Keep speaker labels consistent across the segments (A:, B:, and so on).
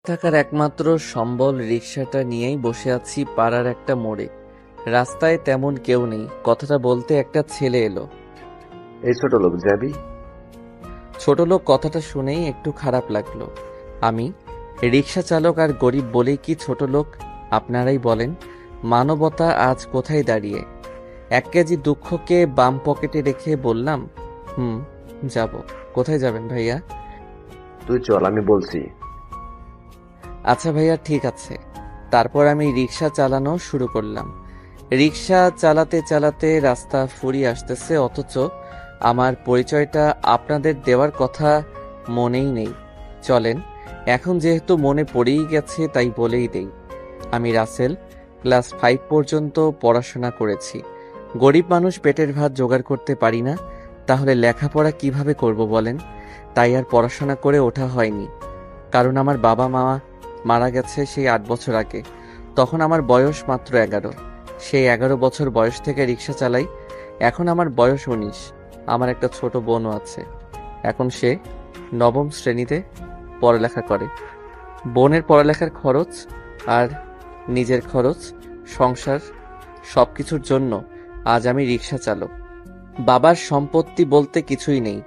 A: থাকার একমাত্র সম্বল রিকশাটা নিয়েই বসে আছি পাড়ার একটা মোড়ে। রাস্তায় তেমন কেউ নেই। কথাটা বলতে একটা ছেলে এলো।
B: এই ছোট লোক যাবি?
A: ছোট লোক কথাটা শুনেই একটু খারাপ লাগলো। আমি রিকশা চালক আর গরিব বলেই কি ছোট লোক? আপনারাই বলেন, মানবতা আজ কোথায় দাঁড়িয়ে? 1 কেজি দুঃখকে বাম পকেটে রেখে বললাম, যাব। কোথায় যাবেন ভাইয়া?
B: তুই চল, আমি বলছি।
A: আচ্ছা ভাইয়া, ঠিক আছে। তারপর আমি রিকশা চালানো শুরু করলাম। রিকশা চালাতে চালাতে রাস্তা ফুরিয়ে আসতেছে, অথচ আমার পরিচয়টা আপনাদের দেওয়ার কথা মনেই নেই। চলেন, এখন যেহেতু মনে পড়েই গেছে তাই বলেই দেই। আমি রাসেল, ক্লাস 5 পর্যন্ত পড়াশোনা করেছি। গরিব মানুষ, পেটের ভাত জোগাড় করতে পারি না, তাহলে লেখাপড়া কিভাবে করব বলেন? তাই আর পড়াশোনা করে ওঠা হয়নি। কারণ আমার বাবা মা মারা গেছে সেই 8 বছর আগে। তখন আমার বয়স মাত্র 11। সেই 11 বছর বয়স থেকে রিক্সা চালাই। এখন আমার বয়স 19। আমার একটা ছোট বোনও আছে। এখন সে 9ম শ্রেণীতে পড়ালেখা করে। বোনের পড়ালেখার খরচ আর নিজের খরচ, সংসার, সবকিছুর জন্য আজ আমি রিক্সা চালক। বাবার সম্পত্তি বলতে কিছুই নেই,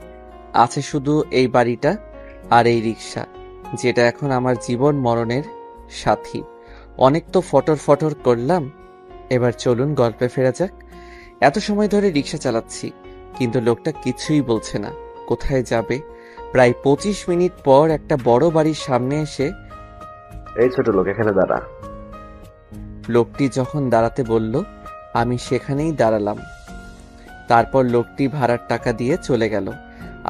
A: আছে শুধু এই বাড়িটা আর এই রিক্সা, যেটা এখন আমার জীবন মরণের সাথী। অনেক তো ফটর ফটর করলাম, এবার চলুন গল্পে ফেরা যাক। এত সময় ধরে রিক্সা চালাচ্ছি, কিন্তু লোকটা কিছুই বলছে না কোথায় যাবে। প্রায় 25 মিনিট পর একটা বড় বাড়ির সামনে এসে
B: এই ছোট লোক, এখানে দাঁড়া।
A: লোকটি যখন দাঁড়াতে বলল, আমি সেখানেই দাঁড়ালাম। তারপর লোকটি ভাড়ার টাকা দিয়ে চলে গেল।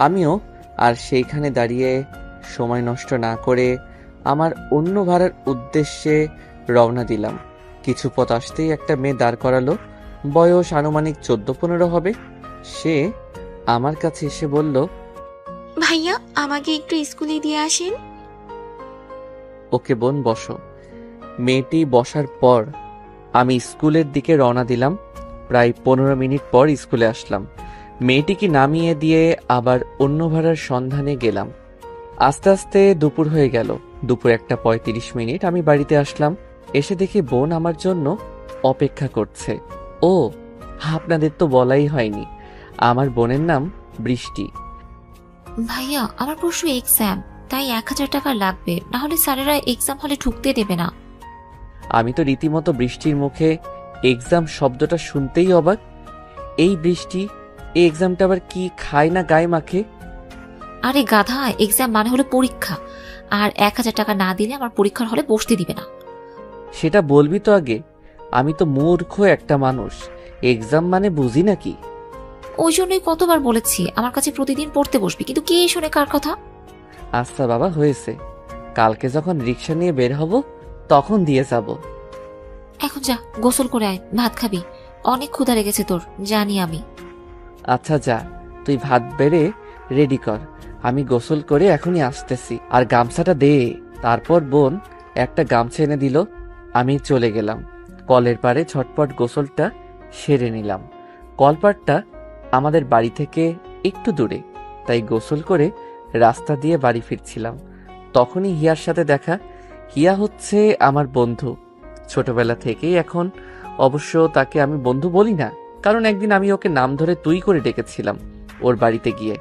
A: আমিও আর সেইখানে দাঁড়িয়ে সময় নষ্ট না করে আমার অন্য ভাড়ার উদ্দেশ্যে রওনা দিলাম। কিছু পথ আসতেই একটা মেয়ে দাঁড় করালো। বয়স আনুমানিক 14-15 হবে। সে আমার কাছে এসে বলল,
C: ভাইয়া, আমাকে একটু স্কুলে দিয়ে আসেন।
A: ওকে বোন, বসো। মেয়েটি বসার পর আমি স্কুলের দিকে রওনা দিলাম। প্রায় 15 মিনিট পর স্কুলে আসলাম। মেয়েটিকে নামিয়ে দিয়ে আবার অন্য ভাড়ার সন্ধানে গেলাম। আস্তে আস্তে দুপুর হয়ে গেল। দুপুর 1:35 আমি বাড়িতে আসলাম। এসে দেখি বোন আমার জন্য অপেক্ষা করছে। ও, আপনাদের তো বলাই হয়নি, আমার বোনের নাম বৃষ্টি।
C: ভাইয়া, আমার পরশু এক্সাম, তাই 1000 টাকা লাগবে, না হলে স্যারেরা এক্সাম হলে ঢুকতে দেবে না।
A: আমি তো রীতিমতো বৃষ্টির মুখে এক্সাম শব্দটা শুনতেই অবাক। এই বৃষ্টি, এই এক্সামটা আবার কি খায় না গায়ে মাখে?
C: আরে গাধা, এক্সাম মানে হলো পরীক্ষা, আর 1000 টাকা না দিলে আমার পরীক্ষার হলে বসতে দিবে না।
A: সেটা বলবি তো আগে। আমি তো মূর্খ একটা মানুষ, এক্সাম মানে বুঝি নাকি?
C: ওই জন্যই কতবার বলেছি আমার কাছে প্রতিদিন পড়তে বসবি, কিন্তু কে শোনে কার কথা।
A: আচ্ছা বাবা, হয়েছে। কালকে যখন রিক্সা নিয়ে বের হব তখন দিয়ে যাব।
C: এখন যা, গোসল করে আয়, ভাত খাবি। অনেক ক্ষুধা লেগেছে তোর, জানি আমি।
A: আচ্ছা যা, তুই ভাত বেড়ে রেডি কর, আমি গোসল করে এখনই আসতেছি। আর গামছাটা দে। তারপর বোন একটা গামছা এনে দিল। আমি চলে গেলাম কলের পাড়ে, ঝটপট গোসলটা সেরে নিলাম। কলপাড়টা আমাদের বাড়ি থেকে একটু দূরে, তাই গোসল করে রাস্তা দিয়ে বাড়ি ফিরছিলাম। তখনই হিয়ার সাথে দেখা। হিয়া হচ্ছে আমার বন্ধু ছোটবেলা থেকেই। এখন অবশ্য তাকে আমি বন্ধু বলি না, কারণ একদিন আমি ওকে নাম ধরে তুই করে ডেকেছিলাম ওর বাড়িতে গিয়ে।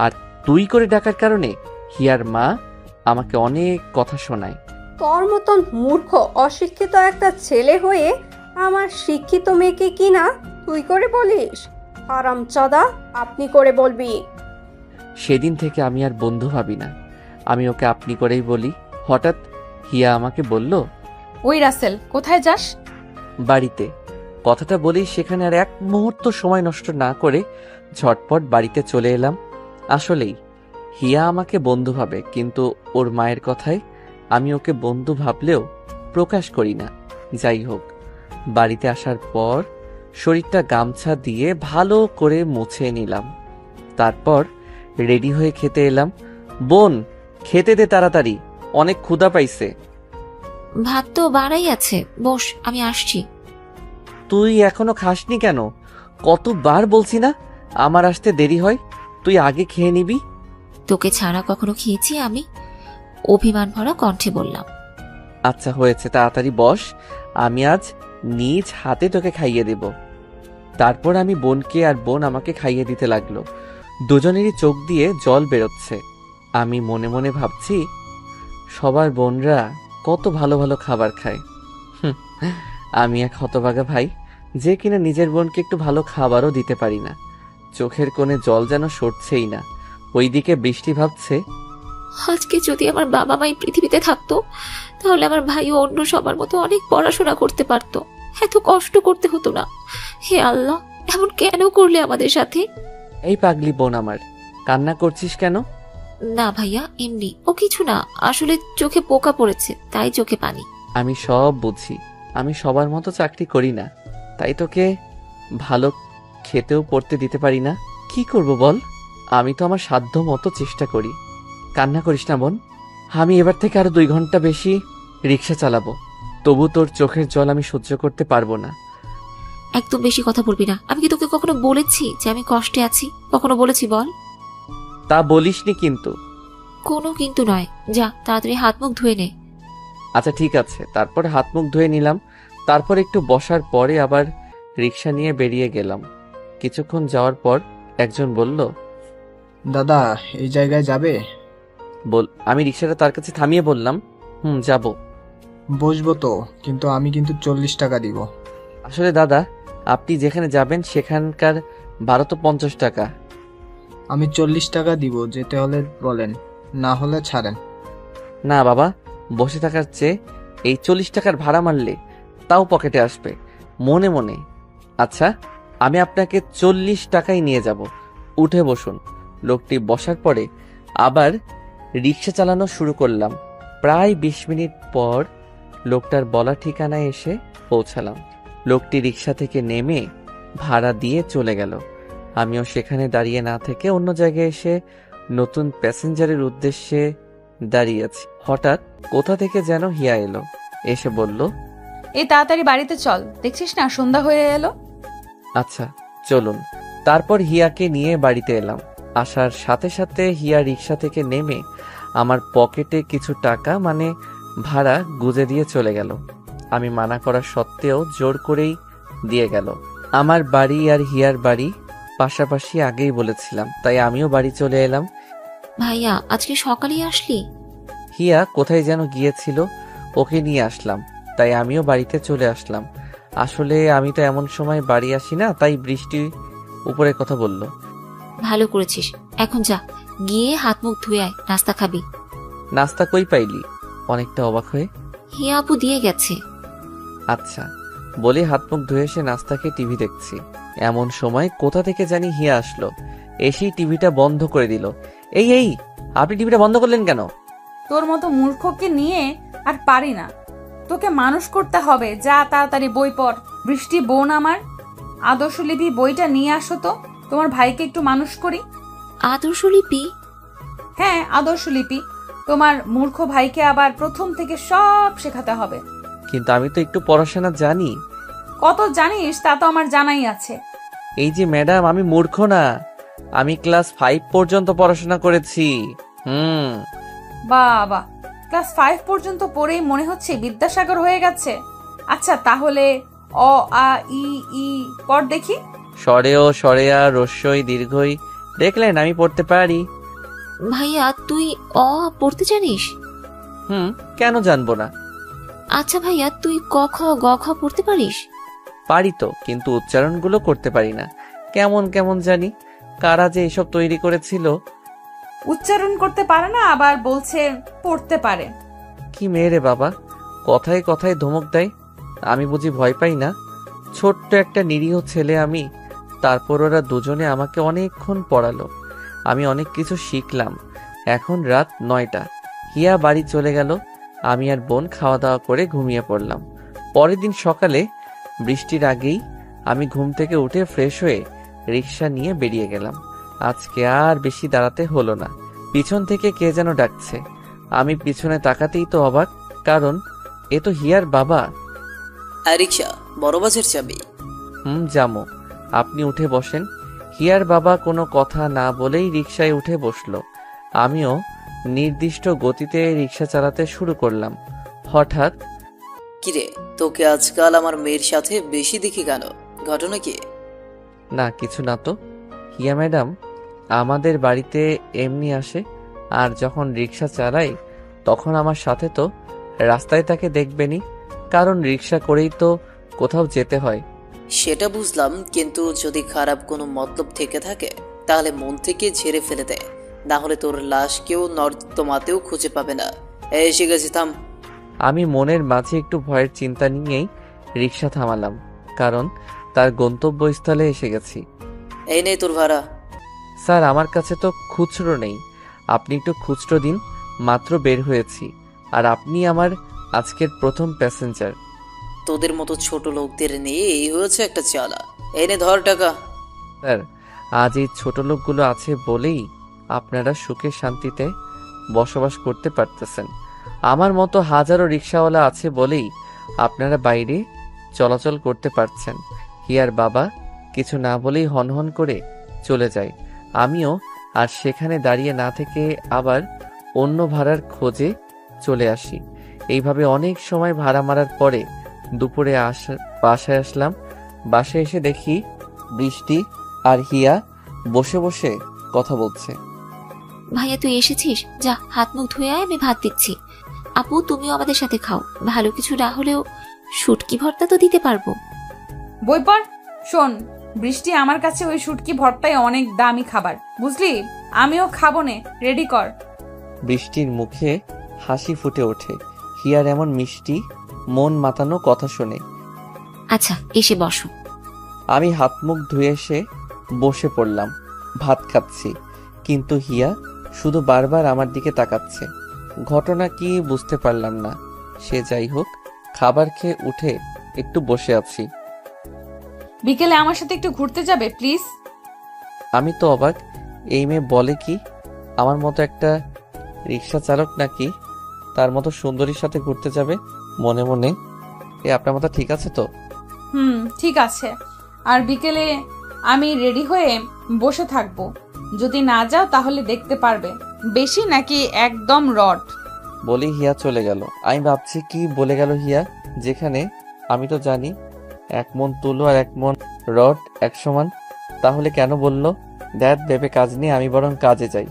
A: আর তুই করে ডাকার কারণে হিয়ার মা আমাকে অনেক কথা শোনায়।
D: তোর মতন মূর্খ অশিক্ষিত একটা ছেলে হয়ে আমার শিক্ষিত মেয়েকে কিনা তুই করে বলিস? হারামজাদা, আপনি করে বলবি।
A: সেদিন থেকে আমি আর বন্ধু ভাবি না, আমি ওকে আপনি করেই বলি। হঠাৎ হিয়া আমাকে বলল,
E: ওই রাসেল, কোথায় যাস?
A: বাড়িতে। কথাটা বলেই সেখানে আর এক মুহূর্ত সময় নষ্ট না করে ঝটপট বাড়িতে চলে এলাম। আসলেই হিয়া আমাকে বন্ধু ভাবে, কিন্তু ওর মায়ের কথায় আমি ওকে বন্ধু ভাবলেও প্রকাশ করি না। যাই হোক, বাড়িতে আসার পর শরীরটা গামছা দিয়ে ভালো করে মুছে নিলাম। তারপর রেডি হয়ে খেতে এলাম। বোন, খেতে দে তাড়াতাড়ি, অনেক ক্ষুধা পাইছে।
C: ভাত তো বাড়াই আছে, বস, আমি আসছি।
A: তুই এখনো খাসনি কেন? কতবার বলছি না আমার আসতে দেরি হয়, তুই আগে খেয়ে নিবি।
C: তোকে ছাড়া কখনো খেয়েছি আমি? অভিমান ভরা কণ্ঠে বললাম।
A: আচ্ছা হয়েছে, তাড়াতাড়ি বস, আমি আজ নিজ হাতে তোকে খাইয়ে দেব। তারপর আমি বোনকে আর বোন আমাকে খাইয়ে দিতে লাগলো। দুজনেরই চোখ দিয়ে জল বেরোচ্ছে। আমি মনে মনে ভাবছি, সবার বোনরা কত ভালো ভালো খাবার খায়। হুঁ, আমি এক হতভাগা ভাই, যে কিনা নিজের বোনকে একটু ভালো খাবারও দিতে পারি না। চোখের কোণে জল যেন সরছেই না। ওইদিকে বৃষ্টি ভাবছে,
C: আজকে যদি আমার বাবা মাই পৃথিবীতে থাকতো, তাহলে আমার ভাইও অন্য সবার মতো অনেক পড়াশোনা করতে পারতো, এত কষ্ট করতে হতো না। হে আল্লাহ, এমন কেন করলে আমাদের সাথে?
A: এই পাগলি বোন আমার, কান্না করছিস কেন?
C: না ভাইয়া, এমনি, ও কিছু না, আসলে চোখে পোকা পড়েছে, তাই চোখে পানি।
A: আমি সব বুঝি, আমি সবার মতো চাকরি করি না, তাই তোকে ভালো খেতেও পড়তে দিতে পারি না। কি করব বল, আমি তো আমার সাধ্য মতো চেষ্টা করি। কান্না করিস না বোন, আমি এবার থেকে আরো 2 ঘন্টা বেশি রিক্সা চালাবো, তবু তোর চোখের জল আমি সহ্য করতে পারবো না।
C: একদম বেশি কথা বলবি না। আমি কি তোকে কখনো বলেছি যে আমি কষ্টে আছি? কখনো বলেছি বল?
A: তা বলিসনি কিন্তু।
C: কোনো কিন্তু নয়, যা তাড়াতাড়ি হাত মুখ ধুয়ে নে।
A: আচ্ছা ঠিক আছে। তারপর হাত মুখ ধুয়ে নিলাম। তারপর একটু বসার পরে আবার রিক্সা নিয়ে বেরিয়ে গেলাম। কিছুক্ষণ যাওয়ার পর একজন বলল,
F: দাদা এই জায়গায় যাবে?
A: আমি রিক্সাটা তার কাছে থামিয়ে বললাম, যাব।
F: বসবো তো, কিন্তু আমি কিন্তু 40 টাকা দিব।
A: আসলে দাদা, আপনি যেখানে যাবেন সেখানকার ভাড়া তো 50 টাকা।
F: আমি 40 টাকা দিব, যেতে হলে বলেন, না হলে ছাড়েন।
A: না বাবা, বসে থাকার চেয়ে এই 40 টাকার ভাড়া মারলে তাও পকেটে আসবে মনে মনে। আচ্ছা, আমি আপনাকে 40 টাকাই নিয়ে যাব, উঠে বসুন। লোকটি বসার পরে আবার রিক্সা চালানো শুরু করলাম। প্রায় 20 মিনিট পর লোকটার বলা ঠিকানায় এসে পৌঁছালাম। লোকটি রিক্সা থেকে নেমে ভাড়া দিয়ে চলে গেল। আমিও সেখানে দাঁড়িয়ে না থেকে অন্য জায়গায় এসে নতুন প্যাসেঞ্জারের উদ্দেশ্যে দাঁড়িয়ে আছি। হঠাৎ কোথা থেকে যেন হিয়া এলো, এসে বলল,
E: এই তাড়াতাড়ি বাড়িতে চল, দেখছিস না সন্ধ্যা হয়ে এলো।
A: আচ্ছা চলুন। তারপর হিয়াকে নিয়ে বাড়িতে এলাম। আসার সাথে সাথে হিয়া রিক্সা থেকে নেমে আমার পকেটে কিছু টাকা মানে ভাড়া গুজে দিয়ে চলে গেল। আমি মানা করা সত্ত্বেও জোর করেই দিয়ে গেল। আমার বাড়ি আর হিয়ার বাড়ি পাশাপাশি, আগেই বলেছিলাম, তাই আমিও বাড়ি চলে এলাম।
C: ভাইয়া, আজকে সকালেই আসলি?
A: হিয়া কোথায় যেন গিয়েছিল, ওকে নিয়ে আসলাম, তাই আমিও বাড়িতে চলে আসলাম। আসলে আমি তো এমন সময় বাড়ি আসি না, তাই বৃষ্টি উপরে কথা বলল।
C: ভালো করেছিস, এখন যা, গিয়ে হাত মুখ ধুয়ে আয়, নাস্তা খাবি।
A: নাস্তা কই পাইলি? অনেকটা অবাক হয়ে।
C: হিয়া আপু দিয়ে গেছে।
A: আচ্ছা বলে হাত মুখ ধুয়ে এসে নাস্তা খেয়ে টিভি দেখছি। এমন সময় কোথা থেকে জানি হিয়া আসলো, এসেই টিভিটা বন্ধ করে দিল। এই এই, আপনি টিভিটা বন্ধ করলেন কেন?
E: তোর মতো মূর্খকে নিয়ে আর পারি না, তোকে মানুষ করতে হবে। যা তাড়াতাড়ি বই পড়। বৃষ্টি বোন আমার, আদর্শলিপি বইটা নিয়ে আসো তো, তোমার ভাইকে একটু মানুষ করি।
C: আদর্শলিপি?
E: হ্যাঁ, আদর্শলিপি। তোমার মূর্খ ভাইকে আবার প্রথম থেকে সব শেখাতে হবে।
A: কিন্তু আমি তো একটু পড়াশোনা জানি।
E: কত জানিস তা তো আমার জানাই আছে।
A: এই যে ম্যাডাম, আমি মূর্খ না, আমি ক্লাস 5 পর্যন্ত পড়াশোনা করেছি।
E: বাবা, ক্লাস 5 পর্যন্ত পড়েই মনে হচ্ছে বিদ্যাসাগর হয়ে গেছে। আচ্ছা তাহলে অ আ ই ই পড় দেখি।
A: স্বরেও স্বরেয়া রস্যই দীর্ঘই, দেখলেন আমি পড়তে পারি।
C: ভাইয়া, তুই অ পড়তে জানিস?
A: কেন জানবো না?
C: আচ্ছা ভাইয়া, তুই ক খ গ খ পড়তে পারিস?
A: পারি তো, কিন্তু উচ্চারণগুলো করতে পারি না, কেমন কেমন জানি। কারা যে এসব তৈরি করেছিল।
E: উচ্চারণ করতে পারে না, আবার বলছে পড়তে পারে।
A: কি মেয়ে রে বাবা, কথায় কথায় ধমক দেয়। আমি বুঝি ভয় পাই না? ছোট্ট একটা নিরীহ ছেলে আমি। তারপর ওরা দুজনে আমাকে অনেকক্ষণ পড়ালো, আমি অনেক কিছু শিখলাম। এখন রাত 9টা, হিয়া বাড়ি চলে গেল। আমি আর বোন খাওয়া দাওয়া করে ঘুমিয়ে পড়লাম। পরের দিন সকালে বৃষ্টির আগেই আমি ঘুম থেকে উঠে ফ্রেশ হয়ে রিক্সা নিয়ে বেরিয়ে গেলাম। আজকে আর বেশি দাঁড়াতে হলো না। পিছন থেকে কে যেন ডাকছে। আমি পিছনে তাকাতেই তো অবাক, কারণ এ তো হিয়ার বাবা।
G: রিক্সা বড় বাজার চাবি।
A: জামো, আপনি উঠে বসেন। হিয়ার বাবা কোনো কথা না বলেই রিক্সায় উঠে বসলো। আমিও নির্দিষ্ট গতিতে রিক্সা চালাতে শুরু করলাম। হঠাৎ
G: কিরে, তোকে আজকাল আমার মেয়ের সাথে বেশি দেখি কেন? ঘটনা কি?
A: না, কিছু না তো। হিয়া ম্যাডাম আমাদের বাড়িতে এমনি আসে, আর যখন রিক্সা চালাই তখন আমার সাথে, তো রাস্তায় তাকে দেখবেনই, কারণ রিক্সা করেই তো কোথাও যেতে হয়।
G: সেটা বুঝলাম, কিন্তু যদি খারাপ কোনো মতলব থেকে থাকে তাহলে মন থেকে ঝেড়ে ফেলে দে, না হলে তোর লাশ কেউ নর্দমাতেও খুঁজে পাবে না। এসে গেছি, থাম।
A: আমি মনের মাঝে একটু ভয়ের চিন্তা নিয়েই রিক্সা থামালাম, কারণ তার গন্তব্যস্থলে এসে গেছি।
G: এই নে তোর ভাড়া।
A: স্যার, আমার কাছে তো খুচরো নেই, আপনি একটু খুচরো দিন। মাত্র বের হয়েছি, আর আপনি আমার আজকের প্রথম প্যাসেঞ্জার।
G: তোদের মতো ছোট লোকদের নিয়ে এই হয়েছে একটা চালা। এই নে ধর টাকা।
A: স্যার, আজ এই ছোট লোকগুলো আছে বলেই আপনারা সুখে শান্তিতে বসবাস করতে পারতেছেন। আমার মতো হাজারো রিক্সাওয়ালা আছে বলেই আপনারা বাইরে চলাচল করতে পারছেন। হিয়ার বাবা কিছু না বলেই হনহন করে চলে যায়। আমিও আর সেখানে দাঁড়িয়ে না থেকে আবার অন্য ভাড়ার খোঁজে চলে আসি। এইভাবে অনেক সময় ভাড়া মারার পরে দুপুরে বাসায় আসলাম। বাসায় এসে দেখি বৃষ্টি আর হিয়া বসে বসে কথা বলছে।
C: ভাইয়া তুই এসেছিস, যা হাত মুখ ধুয়ে আয়, আমি ভাত দিচ্ছি। আপু তুমিও আমাদের সাথে খাও, ভালো কিছু না হলেও শুটকি ভর্তা তো দিতে পারবো।
E: বই পড়। শোন বৃষ্টি, আমার কাছে ওই শুটকি ভর্তাই অনেক দামি খাবার, বুঝলি? আমিও খাবো নে, রেডি কর।
A: বৃষ্টির মুখে হাসি ফুটে ওঠে হিয়ার এমন মিষ্টি মন মাতানো কথা শুনে।
C: আচ্ছা এসে বসো।
A: আমি হাত মুখ ধুয়ে এসে বসে পড়লাম, ভাত খাচ্ছি, কিন্তু হিয়া শুধু বারবার আমার দিকে তাকাচ্ছে। ঘটনা কি বুঝতে পারলাম না। সে যাই হোক, খাবার খেয়ে উঠে একটু বসে আছি।
E: বিকেলে আমার সাথে একটু ঘুরতে যাবে প্লিজ?
A: আমি তো অবাক, এই মেয়ে বলে কি? আমার মতো একটা রিক্সা চালক নাকি তার মতো সুন্দরীর সাথে ঘুরতে যাবে? মনে মনে আপনার মতো ঠিক আছে তো?
E: ঠিক আছে। আর বিকেলে আমি রেডি হয়ে বসে থাকবো, যদি না যাও তাহলে দেখতে পারবে। বেশি নাকি একদম রড?
A: বলি হিয়া চলে গেল। আমি ভাবছি কি বলে গেল হিয়া, যেখানে আমি তো জানি 1 মন তুলো আর 1 মন রড এক সমান। তাহলে কেন বললো? দ্যাট ভেবে কাজ নিয়ে আমি বরং কাজে যাই।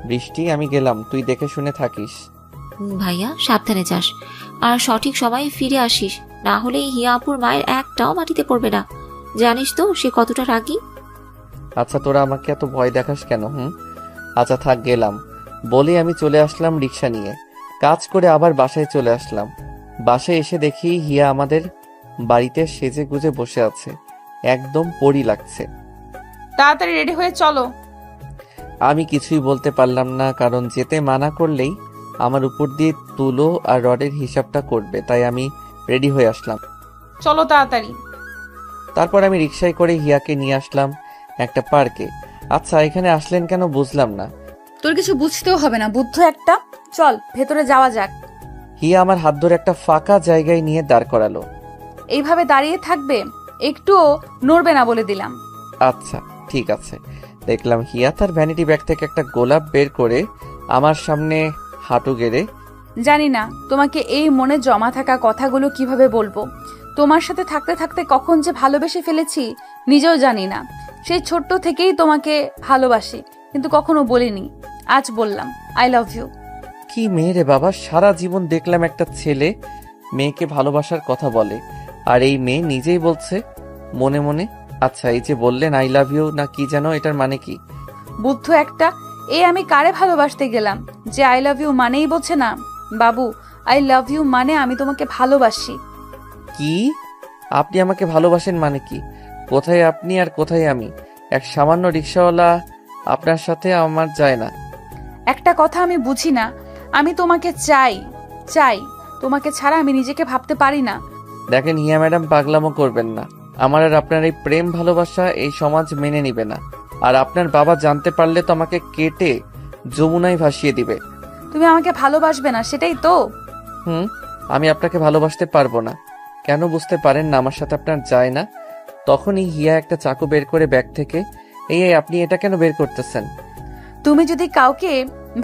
A: বৃষ্টি, আমি গেলাম, তুই দেখে শুনে থাকিস।
C: ভাইয়া সাবধানে যাস, আর সঠিক সময়ে ফিরে আসিস, না হলে এই হিয়া আপুর মায়ের একটাও মাটিতে পড়বে না। জানিস তো সে কতটা রাগী।
A: আচ্ছা, তোরা আমাকে এত ভয় দেখাস কেন? আচ্ছা থাক, গেলাম বলে আমি চলে আসলাম রিক্সা নিয়ে। কাজ করে আবার বাসায় চলে আসলাম। বাসায় এসে দেখি হিয়া আমাদের বাড়িতে সেজে গুজে বসে আছে, একদম পরী লাগছে।
E: তাড়াতাড়ি রেডি হয়ে চলো।
A: আমি কিছুই বলতে পারলাম না, কারণ যেতে মানা করলেই আমার উপর দিয়ে তুলো আর রডের হিসাবটা করবে, তাই আমি রেডি হয়ে আসলাম।
E: চলো তাড়াতাড়ি।
A: তারপর আমি রিক্সায় করে হিয়াকে নিয়ে আসলাম একটা পার্কে। আচ্ছা, এখানে আসলেন কেন বুঝলাম না।
E: তোর কিছু বুঝতেও হবে না, বুদ্ধ একটা। চল ভেতরে যাওয়া যাক।
A: হিয়া আমার হাত ধরে একটা ফাঁকা জায়গায় নিয়ে দাঁড় করালো।
E: এইভাবে দাঁড়িয়ে থাকবে, একটুও নড়বে না বলে দিলাম।
A: আচ্ছা ঠিক আছে। দেখলাম হিয়া তার ভ্যানিটি ব্যাগ থেকে একটা গোলাপ বের করে আমার সামনে হাঁটু গেড়ে।
E: জানি না তোমাকে এই মনে জমা থাকা কথাগুলো কিভাবে বলবো। তোমার সাথে থাকতে থাকতে কখন যে ভালোবেসে ফেলেছি নিজেও জানি না। সেই ছোট্ট থেকেই তোমাকে ভালোবাসি, কিন্তু কখনো বলিনি। আজ বললাম, আই লাভ ইউ।
A: কি মেয়ে রে বাবা, সারা জীবন দেখলাম একটা ছেলে মেয়েকে ভালোবাসার কথা বলে, আর এই মেয়ে নিজেই বলছে মনে মনে। আচ্ছা, এই যে বললেন আই লাভ ইউ না কি যেন, এটার মানে কি?
E: বুদ্ধ একটা, আমি কারে ভালোবাসতে গেলাম যে আই লাভ ইউ মানেই বোঝে না? বাবু, আই লাভ ইউ মানে আমি তোমাকে ভালোবাসি।
A: কি? আপনি আমাকে ভালোবাসেন মানে কি? কোথায় আপনি আর কোথায় আমি? এক সামান্য রিক্সাওয়ালা আপনার সাথে আমার যায় না।
E: একটা কথা আমি বুঝি না, আমি তোমাকে চাই চাই, তোমাকে ছাড়া আমি নিজেকে ভাবতে পারি না।
A: দেখেন হিয়া ম্যাডাম, পাগলামো করবেন না। আমার আর আপনার এই প্রেম ভালোবাসা এই সমাজ মেনে নিবে না, আর আপনার বাবা জানতে পারলে তো আমাকে কেটে যমুনায় ভাসিয়ে দিবে।
E: তুমি আমাকে ভালোবাসবে না, সেটাই তো।
A: আমি আপনাকে ভালোবাসতে পারবো না। কেন বুঝতে পারেন না আমার সাথে আপনার যায় না? তখনই হিয়া একটা চাকু বের করে ব্যাগ থেকে। এই আপনি এটা কেন বের করতেছেন?
E: তুমি যদি কাউকে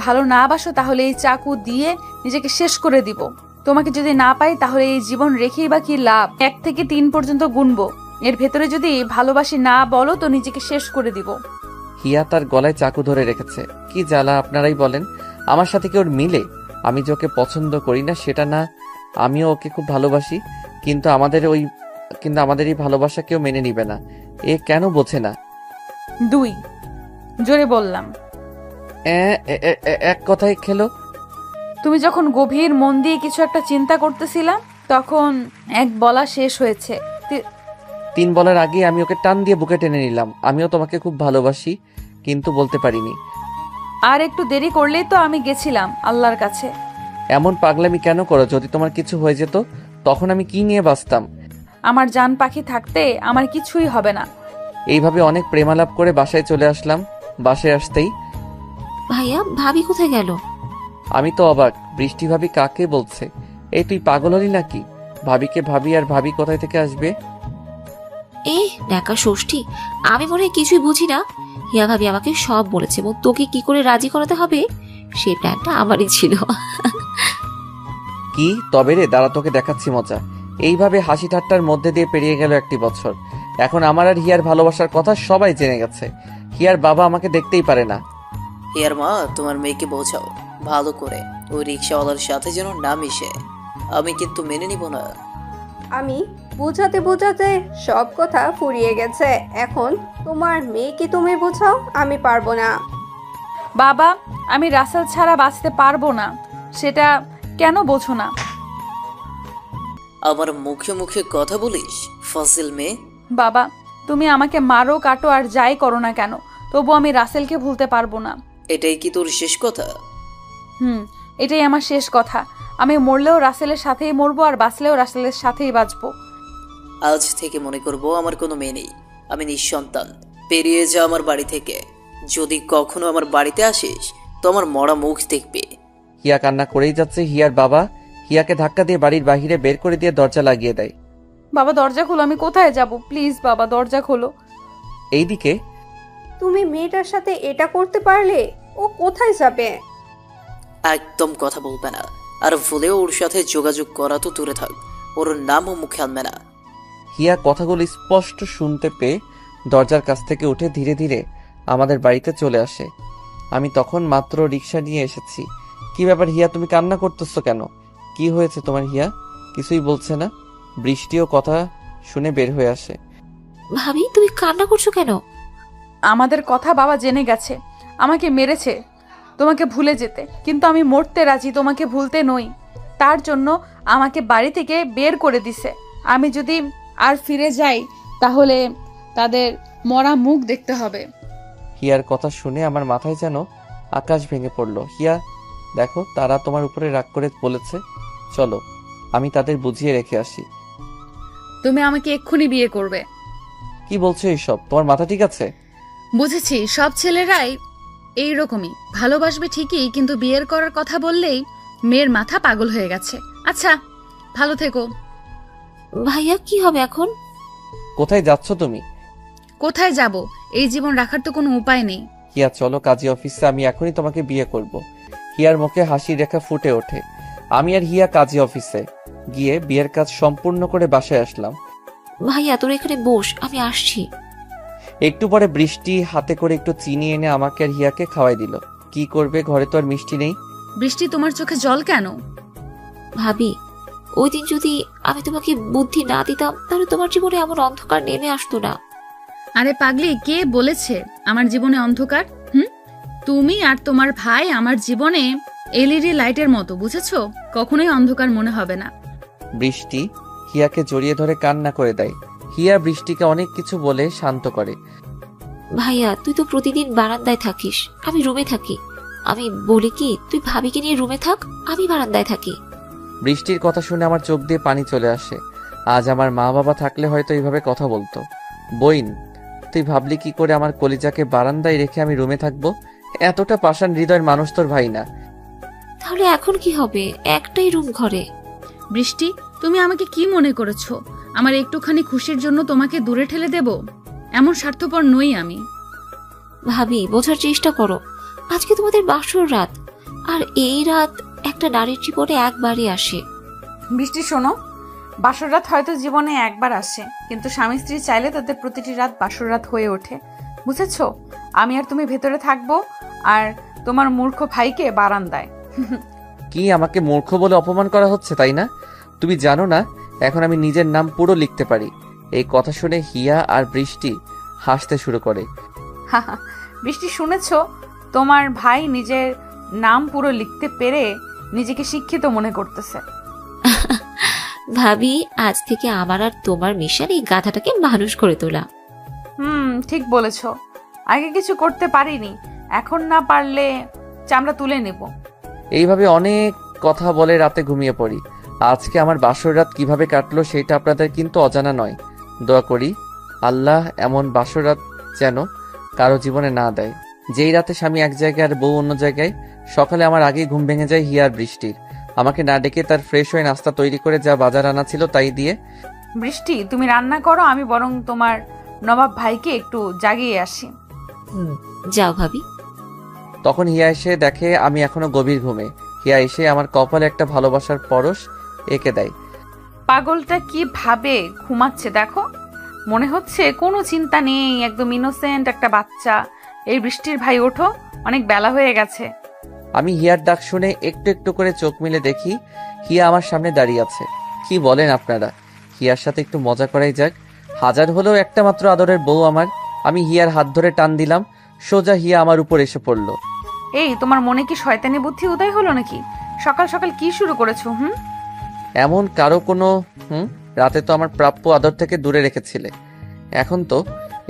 E: ভালো না বাসো তাহলে এই চাকু দিয়ে নিজেকে শেষ করে দিব। তোমাকে যদি না পাই তাহলে এই জীবন রেখেই বা কি লাভ? 1 থেকে 3 পর্যন্ত গুনবো, এর ভেতরে যদি ভালোবাসি না বলো তো নিজেকে শেষ করে দিব।
A: হিয়া তার গলায় চাকু ধরে রেখেছে। কি জ্বালা, আপনারাই বলেন। আমার সাথে কি ওর মিলে? আমি যে ওকে পছন্দ করি না সেটা না, আমিও ওকে খুব ভালোবাসি, কিন্তু আমাদের এই ভালোবাসা কেউ মেনে নিবে না। এ কেন বোঝে না?
E: 2 জোরে বললাম।
A: এক কথায় খেলো।
E: তুমি যখন গভীর মন দিয়ে কিছু একটা চিন্তা করতেছিলা তখন 1 বলা শেষ হয়েছে।
A: 3 বলার আগে আমি ওকে টান দিয়ে বুকে টেনে নিলাম। আমিও তোমাকে খুব ভালোবাসি, কিন্তু বলতে পারিনি।
E: আর একটু দেরি করলেই তো আমি গেছিলাম আল্লাহর কাছে।
A: এমন পাগলামি কেন করো? যদি তোমার কিছু হয়ে যেত তখন আমি কি নিয়ে বাঁচতাম?
E: আমার জান পাখি থাকতে আমার কিছুই হবে না।
A: এইভাবে অনেক প্রেমালাপ করে বাসায় চলে আসলাম। বাসায় আসতেই
C: ভাইয়া, ভাবি কোথায় গেল?
A: আমি তো অবাক। বৃষ্টি ভাবি কাকে বলছে? এই তুই পাগল হলি নাকি? ভাবিকে ভাবি আর ভাবি কোথায় থেকে আসবে?
C: ন্যাকা ষষ্ঠী, আমি মনে হয় কিছুই বুঝি না। হিয়া ভাবি আমাকে সব বলেছে এবং তোকে কি করে রাজি করাতে হবে সেই প্ল্যানটা আমারই ছিল।
A: কি তবে রে, দাঁড়া তোকে দেখাচ্ছি মজা। এইভাবে হাসি ঠাট্টার মধ্যে দিয়ে পেরিয়ে গেল 1 বছর। এখন আমার আর হিয়ার ভালোবাসার কথা সবাই জেনে গেছে। হিয়ার বাবা আমাকে দেখতেই পারে না।
G: হিয়ার মা, তোমার মেয়েকে বোঝাও ভালো করে, ওই রিক্সাওয়ালার সাথে যেন না মিশে। আমি কিন্তু মেনে নিব না।
D: আমি বোঝাতে বোঝাতে সব কথা ফুরিয়ে গেছে। এখন তোমার মেয়েকে তুমি বোঝাও, আমি পারবো না।
E: বাবা, আমি রাসেল ছাড়া বাঁচতে পারবো না, সেটা কেন বোঝো না?
G: আমার মুখে মুখে কথা বলিস ফাজিল মেয়ে।
E: বাবা, তুমি আমাকে মারো কাটো আর যাই করো না কেন, তবু আমি রাসেলকে ভুলতে পারবো না।
G: এটাই কি তোর শেষ কথা?
E: এটাই আমার শেষ কথা। আমি মরলেও রাসেলের সাথেই মরবো আর বাঁচলেও রাসেলের সাথেই বাঁচবো।
G: আজ থেকে মনে করব আমার কোনো মেয়ে নেই, আমি নিঃসন্তান। পেরিয়ে যা আমার বাড়ি থেকে। যদি কখনো আমার বাড়িতে আসিস তো আমার মরা মুখ দেখবে।
A: হিয়া কান্না করেই যাচ্ছে। হিয়ার বাবা হিয়াকে ধাক্কা দিয়ে বাড়ির বাহিরে বের করে দিয়ে দরজা লাগিয়ে দেয়।
E: বাবা দরজা খোলো, আমি কোথায় যাব? প্লিজ বাবা দরজা খোলো।
A: এইদিকে
D: তুমি মেয়েটার সাথে এটা করতে পারলে, ও কোথায় যাবে?
G: একদম কথা বলবে না, আর ভুলেও ওর সাথে যোগাযোগ করা তো দূরে থাক, ওর নামও মুখে আনবে না।
A: হিয়া কথাগুলো স্পষ্ট শুনতে পেয়ে দরজার কাছ থেকে উঠে ধীরে ধীরে আমাদের বাড়িতে চলে আসে। আমি তখন মাত্র রিক্সা নিয়ে এসেছি। কি ব্যাপার হিয়া, তুমি কান্না করতেছো কেন? কি হয়েছে তোমার হিয়া? কিছুই বলছে না। বৃষ্টিও কথা শুনে বের হয়ে আসে।
C: ভাবি, তুমি কান্না করছো কেন?
E: আমাদের কথা বাবা জেনে গেছে, আমাকে মেরেছে তোমাকে ভুলে যেতে, কিন্তু আমি মরতে রাজি, তোমাকে ভুলতে নই। তার জন্য আমাকে বাড়ি থেকে বের করে দিছে। আমি যদি আর ফিরে যাই তাহলে তাদের মরা মুখ দেখতে হবে।
A: হিয়ার কথা শুনে আমার মাথায় যেন আকাশ ভেঙে পড়লো। হিয়া দেখো, তারা তোমার উপরে রাগ করে বলেছে, চলো আমি তাদের বুঝিয়ে রেখে আসি।
E: তুমি আমাকে এক্ষুনি বিয়ে করবে।
A: কি বলছো এইসব? তোমার মাথা ঠিক আছে?
H: বুঝেছি, সব ছেলেরাই এইরকমই, ভালোবাসবে ঠিকই কিন্তু বিয়ের করার কথা বললেই মেয়ের মাথা পাগল হয়ে গেছে। আচ্ছা, ভালো থেকো।
C: ভাইয়া, কি হবে এখন?
A: কোথায় যাচ্ছ তুমি?
H: কোথায় যাব? এই জীবন রাখার তো কোনো উপায় নেই।
A: হিয়া চলো কাজী অফিসে, আমি এখনই তোমাকে বিয়ে করব। হিয়ার মুখে হাসির রেখা ফুটে ওঠে। আমি আর হিয়া কাজী অফিসে গিয়ে বিয়ের কাজ সম্পূর্ণ করে বাসায় আসলাম।
C: ভাইয়া, তোর এখানে বস, আমি আসছি।
A: একটু পরে বৃষ্টি হাতে করে একটু চিনি এনে আমাকে আর হিয়াকে খাওয়াই দিল। কি করবে, ঘরে তো আর মিষ্টি নেই।
H: বৃষ্টি, তোমার চোখে জল কেন?
C: ভাবি, ওই দিন যদি আমি তোমাকে বুদ্ধি না দিতাম তাহলে তোমার জীবনে এমন অন্ধকার নেমে আসতো না।
H: আরে পাগলি, কে বলেছে আমার জীবনে অন্ধকার? তুমি আর তোমার ভাই আমার জীবনে এলইডি লাইটের মতো, বুঝেছো? কখনোই অন্ধকার মনে হবে না।
A: বৃষ্টি হিয়াকে জড়িয়ে ধরে কান্না করে দেয়। হিয়া বৃষ্টিকে অনেক কিছু বলে শান্ত করে।
C: ভাইয়া, তুই তো প্রতিদিন বারান্দায় থাকিস, আমি রুমে থাকি। আমি বলি কি, তুই ভাবিকে নিয়ে রুমে থাক, আমি বারান্দায় থাকি।
A: বৃষ্টির কথা শুনে আমার চোখ দিয়ে পানি চলে আসে। আজ আমার মা বাবা থাকলে হয়তো এইভাবে কথা বলতো। বইন, তুই ভাবলি কি করে আমার কলিজাকে বারান্দায় রেখে আমি রুমে থাকবো? এতটা পাষাণ হৃদয়ের মানুষ তোর ভাই না।
C: তাহলে এখন কি হবে? একটাই রুম ঘরে।
H: বৃষ্টি, তুমি আমাকে কি মনে করেছো? আমার একটুখানি খুশির জন্য তোমাকে দূরে ঠেলে দেব? এমন স্বার্থপর নই আমি।
C: ভাবি, বোঝার চেষ্টা করো। আজকে তোমাদের বাসর রাত, আর এই রাত একটা নারীর জীবনে একবারই আসে।
E: বৃষ্টি শোনো, বাসর রাত হয়তো জীবনে একবার আসে, কিন্তু স্বামী স্ত্রী চাইলে তাদের প্রতিটি রাত বাসর রাত হয়ে ওঠে, বুঝেছো? আমি আর তুমি ভেতরে থাকবো, আর তোমার মূর্খ ভাইকে বারান্দায়।
A: কি আমাকে মূর্খ বলে অপমান করা হচ্ছে, তাই না? তুমি জানো না এখন আমি নিজের নাম পুরো লিখতে পারি। এই কথা শুনে হিয়া আর বৃষ্টি হাসতে শুরু করে।
E: বৃষ্টি শুনেছো, তোমার ভাই নিজের নাম পুরো লিখতে পেরে নিজেকে শিক্ষিত মনে করতেছে।
C: ভাবি, আজ থেকে আমার আর তোমার মিশন এই গাধাটাকে মানুষ করে তোলা।
E: ঠিক বলেছো। আগে কিছু করতে পারিনি, এখন না পারলে চামড়া তুলে নেব।
A: এইভাবে অনেক কথা বলে রাতে ঘুমিয়ে পড়ি। আজকে আমার বাসর রাত কিভাবে কাটলো সেটা আপনাদের কিন্তু অজানা নয়। দোয়া করি আল্লাহ এমন বাসর রাত যেন কারো জীবনে না দেয়, যেই রাতে স্বামী এক জায়গায় আর বউ অন্য জায়গায়। সকালে আমার আগেই ঘুম ভেঙে যায় হিয়ার বৃষ্টির। আমাকে না ডেকে তার ফ্রেশ হয়ে নাস্তা তৈরি করে যা বাজার আনা ছিল তাই দিয়ে।
E: বৃষ্টি, তুমি রান্না করো, আমি বরং তোমার নবাব ভাইকে একটু জাগিয়ে আসি।
C: যাও ভাবি।
A: তখন হিয়া এসে দেখে আমি এখনো গভীর ঘুমে। হিয়া এসে আমার কপালে একটা ভালোবাসার পরশ এঁকে দেয়।
E: পাগলটা কি ভাবে ঘুমাচ্ছে দেখো, মনে হচ্ছে কোনো চিন্তা নেই, একদম ইনোসেন্ট একটা বাচ্চা। এই বৃষ্টির ভাই ওঠো, অনেক বেলা হয়ে গেছে।
A: আমি হিয়ার ডাক শুনে একটু একটু করে চোখ মিলে দেখি হিয়া আমার সামনে দাঁড়িয়ে আছে। কি বলেন আপনারা, হিয়ার সাথে একটু মজা করাই যাক। হাজার হলেও একটা মাত্র আদরের বউ আমার। আমি হিয়ার হাত ধরে টান দিলাম, সোজা হিয়া আমার উপর এসে পড়লো।
E: এই, তোমার মনে কি শয়তানি বুদ্ধি উদয় হলো নাকি? সকাল সকাল কি শুরু করেছো?
A: এমন কারো কোনো রাতে তো আমার প্রাপ্য আদর থেকে দূরে রেখেছিলে, এখন তো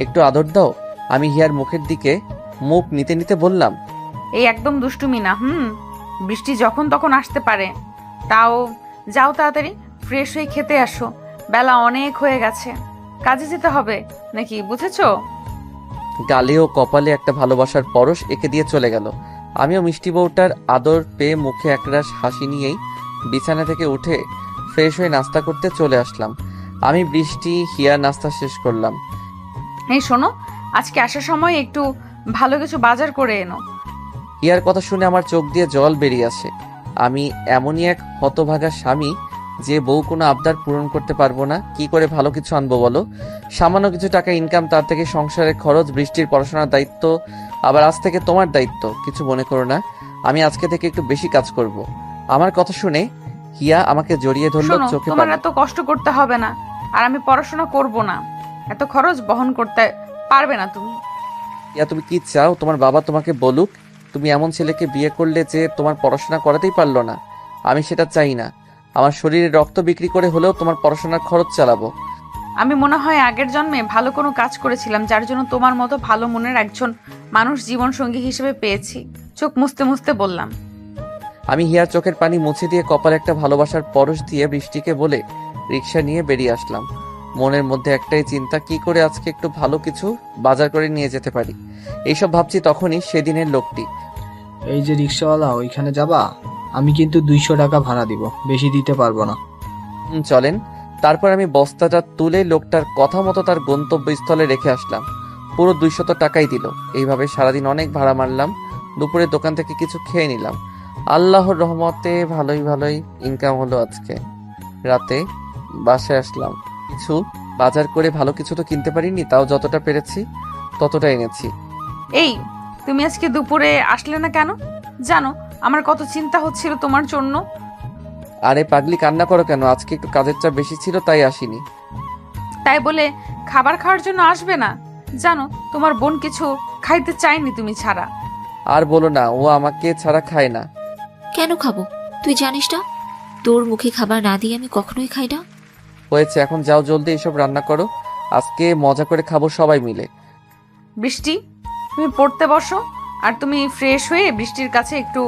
A: একটু আদর দাও। আমি হিয়ার মুখের দিকে মুখ নিতে নিতে বললাম,
E: এই একদম দুষ্টুমি না। বৃষ্টি যখন তখন আসতে পারে। তাও যাও তাড়াতাড়ি ফ্রেশ হয়ে খেতে আসো, বেলা অনেক হয়ে গেছে, কাজে যেতে হবে নাকি, বুঝেছো?
A: গালে ও কপালে একটা ভালোবাসার পরশ এঁকে দিয়ে চলে গেল। আমিও মিষ্টি বউটার আদর পেয়ে মুখে একরাশ হাসি নিয়েই বিছানা থেকে উঠে ফ্রেশ হয়ে নাস্তা করতে চলে আসলাম। আমি বৃষ্টি হিয়া নাস্তা শেষ করলাম।
E: এই শোনো, আজকে আসার সময় একটু ভালো কিছু বাজার করে এনো।
A: হিয়ার কথা শুনে আমার চোখ দিয়ে জল বেরিয়ে আসে। আমি এমনই এক হতভাগা স্বামী যে বউ কোনো আবদার পূরণ করতে পারবো না। কি করে ভালো কিছু আনবো বলো? সামান্য কিছু টাকা ইনকাম, তার থেকে সংসারের খরচ, বৃষ্টির পড়াশোনার দায়িত্ব, আবার আজ থেকে তোমার দায়িত্ব। কিছু মনে করো না, আমি আজকে থেকে একটু বেশি কাজ করব। আমার কথা শুনে হিয়া আমাকে জড়িয়ে ধরলো,
E: শোনো,
A: চোখে
E: তোমার
A: পানি।
E: এত কষ্ট করতে হবে না, আর আমি পড়াশোনা করব না, এত খরচ বহন করতে পারবে না তুমি।
A: হিয়া, তুমি কি চাও তোমার বাবা তোমাকে বলুক তুমি এমন ছেলেকে বিয়ে করলে যে তোমার পড়াশোনা করাতেই পারলো না? আমি সেটা চাই না। আমার শরীরে রক্ত বিক্রি করে হলেও তোমার পড়াশোনার খরচ চালাবো।
E: আমি মনে হয় আগের জন্মে ভালো কোনো কাজ করেছিলাম, যার জন্য তোমার মতো ভালো মনের একজন মানুষ জীবন সঙ্গী হিসেবে পেয়েছি। চোখ মুছতে মুছতে বললাম।
A: আমি হিয়ার চোখের পানি মুছে দিয়ে কপালে একটা ভালোবাসার পরশ দিয়ে বৃষ্টিকে বলে রিক্সা নিয়ে বেরিয়ে আসলাম। মনের মধ্যে একটাই চিন্তা, কি করে আজকে একটু ভালো কিছু বাজার করে নিয়ে যেতে পারি। এইসব ভাবছি তখনই সেদিনের লোকটি।
F: এই যে রিক্সাওয়ালা, ওইখানে যাবা? আমি কিন্তু 200 টাকা ভাড়া দিব, বেশি দিতে পারবো না।
A: চলেন। তারপর আমি বস্তাটা তুলে লোকটার কথা মতো তার গন্তব্যস্থলে রেখে আসলাম। পুরো 200 টাকাই দিল। এইভাবে সারাদিন অনেক ভাড়া মারলাম। দুপুরে দোকান থেকে কিছু খেয়ে নিলাম। আল্লাহর রহমতে ভালোই ইনকাম হলো আজকে। রাতে বাসায় আসলাম, কিছু বাজার করে ভালো কিছু তো কিনতে পারিনি, তাও যতটা পেরেছি ততটা এনেছি।
E: এই, তুমি আজকে দুপুরে আসলে না কেন? জানো আমার কত চিন্তা হচ্ছিল তোমার জন্য।
A: আরে পাগলি, কান্না করো কেন? আজকে একটু কাজের চাপ বেশি ছিল তাই আসিনি।
E: তাই বলে খাবার খাওয়ার জন্য আসবে না? জানো তোমার বোন কিছু খাইতে চায়নি তুমি ছাড়া।
A: আর বলো না, ও আমাকে ছাড়া খায় না।
C: কেন খাবো? তুই জানিস না তোর মুখে খাবার না দিয়ে আমি কখনোই খাই না।
A: হয়েছে, এখন যাও জলদি এসব রান্না করো, আজকে মজা করে খাবো সবাই মিলে।
E: বৃষ্টি, তুমি পড়তে বসো, আর তুমি ফ্রেশ হয়ে বৃষ্টির কাছে একটু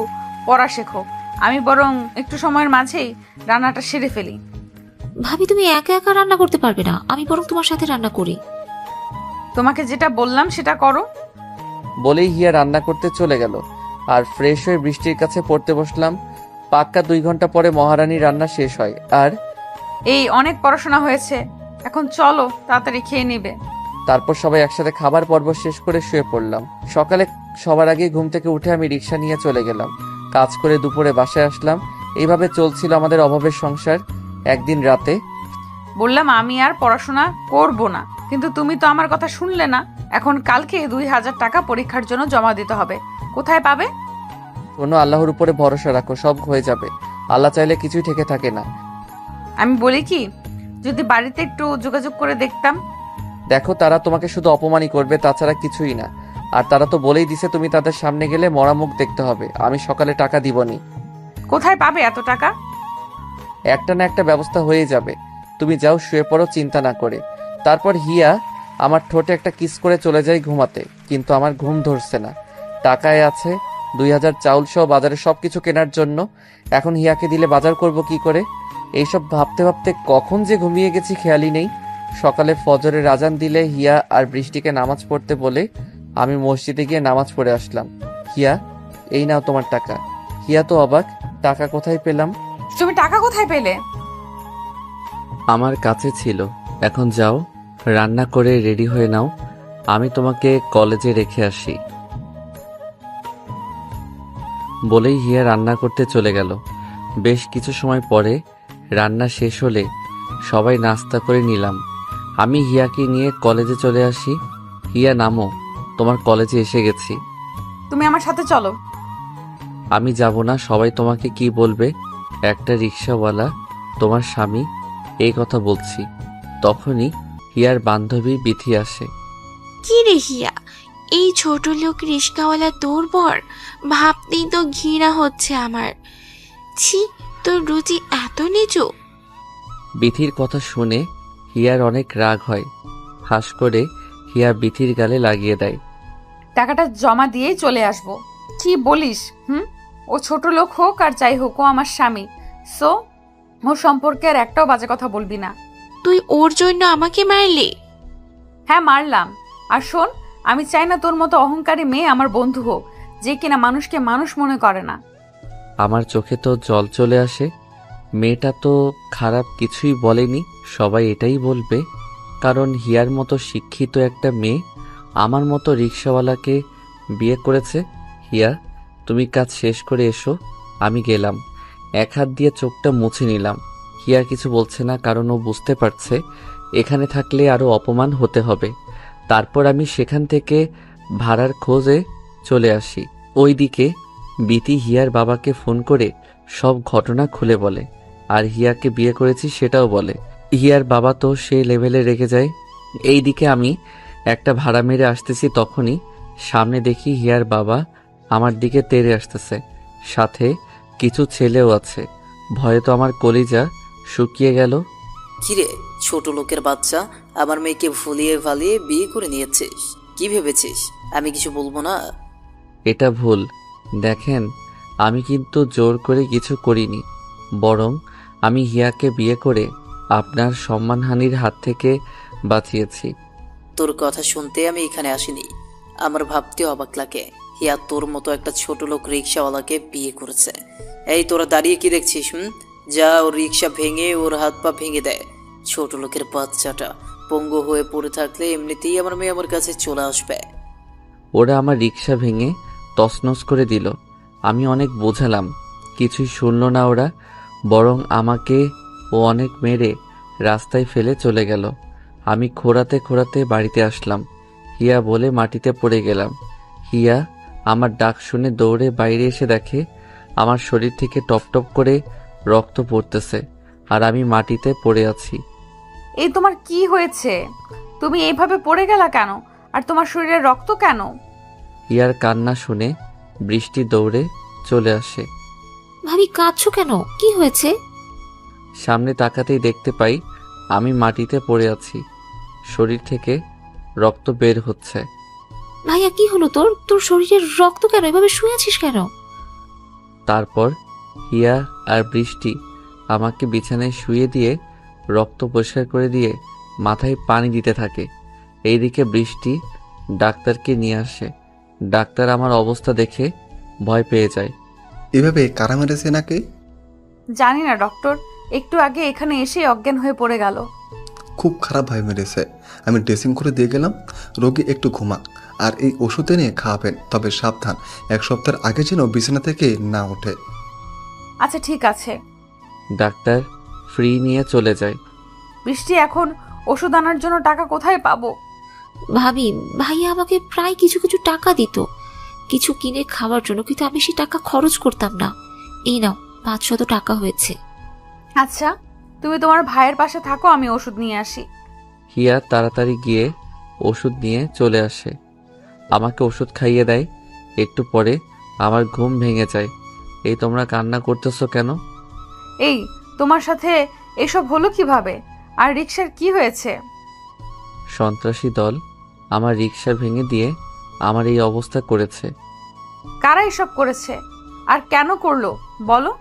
E: পড়া শেখো। আমি বরং একটু সময়ের মাঝেই রান্নাটা সেরে ফেলি।
C: ভাবি, তুমি একা একা রান্না করতে পারবে না, আমি বরং তোমার সাথে রান্না করি।
E: তোমাকে যেটা বললাম সেটা করো।
A: বলেই হিয়া রান্না করতে চলে গেল, আর ফ্রেশ হয়ে বৃষ্টির কাছে পড়তে বসলাম। পাক্কা 2 ঘন্টা পরে মহারানীর রান্না শেষ হয়। আর
E: এই অনেক পড়াশোনা হয়েছে, এখন চলো তাড়াতাড়ি খেয়ে নিবে।
A: তারপর সবাই একসাথে খাবার পর্ব শেষ করে শুয়ে পড়লাম। সকালে সবার আগে ঘুম থেকে উঠে আমি রিক্সা নিয়ে চলে গেলাম। কাজ করে দুপুরে বাসায় আসলাম। এইভাবে চলছিল আমাদের অভাবের সংসার। একদিন রাতে
E: বললাম আমি আর পড়াশোনা করব না, কিন্তু তুমি তো আমার কথা শুনলে না। এখন কালকে 2000 টাকা পরীক্ষার জন্য জমা দিতে হবে। কোথায় পাবে?
A: কোনো আল্লাহর উপরে ভরসা রাখো, সব হয়ে যাবে। আল্লাহ চাইলে কিছুই ঠেকে থাকে না।
E: আমি বলি কি, যদি বাড়িতে একটু যোগাযোগ করে দেখতাম।
A: দেখো, তারা তোমাকে শুধু অপমানই করবে, তাছাড়া কিছুই না। আর তারা তো বলেই দিছে তুমি তাদের সামনে গেলে মরা মুখ দেখতে হবে। আমি সকালে টাকা দিবনি।
E: কোথায় পাবে এত টাকা?
A: একটা না একটা ব্যবস্থা হয়ে যাবে। তুমি যাও, শুয়ে পড়ো চিন্তা না করে। তারপর হিয়া আমার ঠোঁটে একটা কিস করে চলে যায় ঘুমাতে। কিন্তু আমার ঘুম ধরছে না। টাকায় আছে 2000 চাউল সহ বাজারে সবকিছু কেনার জন্য। এখন হিয়াকে দিলে বাজার করব কি করে? এইসব ভাবতে ভাবতে কখন যে ঘুমিয়ে গেছি খেয়ালই নেই। সকালে ফজরের আজান দিলে হিয়া আর বৃষ্টিকে নামাজ পড়তে বলে আমি মসজিদে গিয়ে নামাজ পড়ে আসলাম। হিয়া, এই নাও তোমার টাকা। হিয়া তো অবাক, টাকা কোথায় পেলাম?
E: তুমি টাকা কোথায় পেলে?
A: আমার কাছে ছিল। এখন যাও, রান্না করে রেডি হয়ে নাও, আমি তোমাকে কলেজে রেখে আসি। বলেই হিয়া রান্না করতে চলে গেল। বেশ কিছু সময় পরে রান্না শেষ হলে সবাই নাস্তা করে নিলাম। আমি হিয়াকে নিয়ে কলেজে চলে আসি। হিয়া, নামো, তোমার কলেজে এসে গেছি।
E: তুমি আমার সাথে চলো।
A: আমি যাব না, সবাই তোমাকে কি বলবে? একটা রিক্সাওয়ালা তোমার স্বামী, এই কথা বলছি। তখনই হিয়ার বান্ধবী বিথি আসে।
I: কি রে হিয়া, এই ছোট লোক রিস্কাওয়ালা তোর বর? ভাবতেই তো ঘৃণা হচ্ছে আমার। ছি, তোর রুচি এত নিচু।
A: বিথির কথা শুনে হিয়ার অনেক রাগ হয়। হাস করে হিয়া বিথির গালে লাগিয়ে দেয়।
E: টাকাটা জমা দিয়েই চলে আসবো। কি বলিস? ও ছোট লোক হোক আর যাই হোক, ও আমার স্বামী। সো ওর সম্পর্কে আর একটাও বাজে কথা বলবি না।
I: তুই ওর জন্য আমাকে মারলি?
E: হ্যাঁ, মারলাম। আর শোন, আমি চাই না তোর মতো অহংকারী মেয়ে আমার বন্ধু হোক, যে কিনা মানুষকে মানুষ মনে করে না।
A: আমার চোখে তো জল চলে আসে। মেয়েটা তো খারাপ কিছুই বলেনি, সবাই এটাই বলবে। কারণ হিয়ার মতো শিক্ষিত একটা মেয়ে আমার মতো রিক্সাওয়ালাকে বিয়ে করেছে। হিয়া, তুমি কাজ শেষ করে এসো, আমি গেলাম। এক হাত দিয়ে চোখটা মুছে নিলাম। হিয়া কিছু বলছে না, কারণ ও বুঝতে পারছে এখানে থাকলে আরো অপমান হতে হবে। তারপর আমি সেখান থেকে ভাড়ার খোঁজে চলে আসি। ওইদিকে বিতি হিয়ার বাবাকে ফোন করে সব ঘটনা খুলে বলে, আর হিয়াকে বিয়ে করেছি সেটাও বলে। হিয়ার বাবা তো সেই লেভেলে রেগে যায়। এইদিকে আমি একটা ভাড়া মেরে আসতেছি, তখনই সামনে দেখি হিয়ার বাবা আমার দিকে তেড়ে আসতেছে, সাথে কিছু ছেলেও আছে। ভয়ে তো আমার কলিজা শুকিয়ে গেল।
G: কিরে ছোট লোকের বাচ্চা, আমার মেয়েকে ভুলিয়ে ভালিয়ে বিয়ে করে নিয়েছিস? কি ভেবেছিস আমি কিছু বলবো না?
A: এটা ভুল। দেখেন, আমি কিন্তু জোর করে কিছু করিনি, বরং আমি হিয়াকে বিয়ে করে আপনার সম্মানহানির হাত থেকে বাঁচিয়েছি।
G: তোর কথা শুনতে আমি এখানে আসিনি। আমার ভাবতে অবাক লাগে, হিয়া তোর মতো একটা ছোট লোক রিক্সাওয়ালাকে বিয়ে করেছে। এই তোরা দাঁড়িয়ে কি দেখছিস? যা ওর রিক্সা ভেঙে ওর হাত পা ভেঙে দেয়। ছোট লোকের বাচ্চাটা পঙ্গু হয়ে পড়ে থাকলে এমনিতেই আমার মেয়ে আমার কাছে চলে আসবে।
A: ওরা আমার রিক্সা ভেঙে তছনছ করে দিল। আমি অনেক বোঝালাম, কিছুই শুনল না ওরা, বরং আমাকে ও অনেক মেরে রাস্তায় ফেলে চলে গেল। আমি খোঁড়াতে খোঁড়াতে বাড়িতে আসলাম। হিয়া বলে মাটিতে পড়ে গেলাম। হিয়া আমার ডাক শুনে দৌড়ে বাইরে এসে দেখে আমার শরীর থেকে টপ টপ করে রক্ত পড়তেছে, আর আমি মাটিতে পড়ে আছি।
E: এই তোমার কি হয়েছে? তুমি এইভাবে পড়ে গেলা কেন? আর তোমার শরীরে রক্ত কেন?
A: হিয়ার কান্না শুনে বৃষ্টি দৌড়ে চলে আসে।
C: ভাবি, কাঁদছো কেন? কি হয়েছে?
A: সামনে তাকাতেই দেখতে পাই আমি মাটিতে পড়ে আছি, শরীর থেকে রক্ত বের হচ্ছে।
C: ভাইয়া, কি হলো তোর? তোর শরীরের রক্ত কেন? এভাবে শুয়ে আছিস কেন?
A: তারপর হিয়া আর বৃষ্টি আমাকে বিছানায় শুয়ে দিয়ে রক্ত পরিষ্কার করে দিয়ে মাথায় পানি দিতে থাকে। এইদিকে বৃষ্টি ডাক্তারকে নিয়ে আসে। ডাক্তার আমার অবস্থা দেখে ভয় পেয়ে যায়।
J: এভাবে কারা মেরেছে নাকি?
E: জানি না ডক্টর, একটু আগে এখানে এসে অজ্ঞান হয়ে পড়ে গেল।
J: খুব খারাপ ভাবে মেরেছে। আমি ড্রেসিং করে দিয়ে গেলাম, রোগী একটু ঘুমাক, আর এই ওষুধ এনে খাওয়াবেন, তবে সাবধান 1 সপ্তাহের আগে যেন বিছানা থেকে না ওঠে।
E: আচ্ছা ঠিক আছে।
A: ডাক্তার ফ্রি নিয়ে চলে যায়।
E: বৃষ্টি, এখন ওষুধ আনার জন্য টাকা কোথায় পাবো?
C: ভাবি, ভাইয়া আমাকে প্রায় কিছু কিছু টাকা দিত কিছু কিনে খাওয়ার জন্য, কিন্তু আমি সেই টাকা খরচ করতাম না। এই নাও 500 টাকা হয়েছে।
E: আচ্ছা, তুমি তোমার ভাইয়ের পাশে থাকো, আমি ওষুধ নিয়ে আসি।
A: হিয়া তাড়াতাড়ি গিয়ে ওষুধ নিয়ে চলে আসে, আমাকে ওষুধ খাইয়ে দেয়। একটু পরে আমার ঘুম ভেঙে যায়। এই তোমরা কান্না করতেছো কেন?
E: এই, তোমার সাথে এসব হলো কিভাবে? আর রিক্সার কি হয়েছে?
A: সন্ত্রাসী দল আমার রিক্সা ভেঙে দিয়ে আমার এই অবস্থা করেছে।
E: কারা এসব করেছে আর কেন করলো বলো?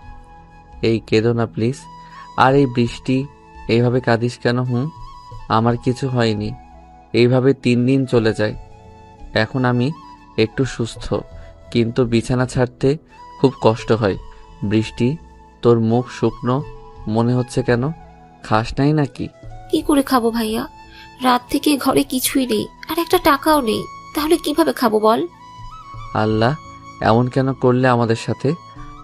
A: এই কেঁদো না প্লিজ। আর এই বৃষ্টি, এইভাবে কাঁদিস কেন? আমার কিছু হয়নি। এইভাবে 3 দিন চলে যায়। এখন আমি একটু সুস্থ, কিন্তু বিছানা ছাড়তে খুব কষ্ট হয়। বৃষ্টি, তোর মুখ শুকনো মনে হচ্ছে কেন? খাস নাই নাকি?
C: কি করে খাবো ভাইয়া? রাত থেকে ঘরে কিছুই নেই, আর একটা টাকাও নেই। তাহলে কিভাবে খাবো বল?
A: আল্লাহ এমন কেন করলে আমাদের সাথে?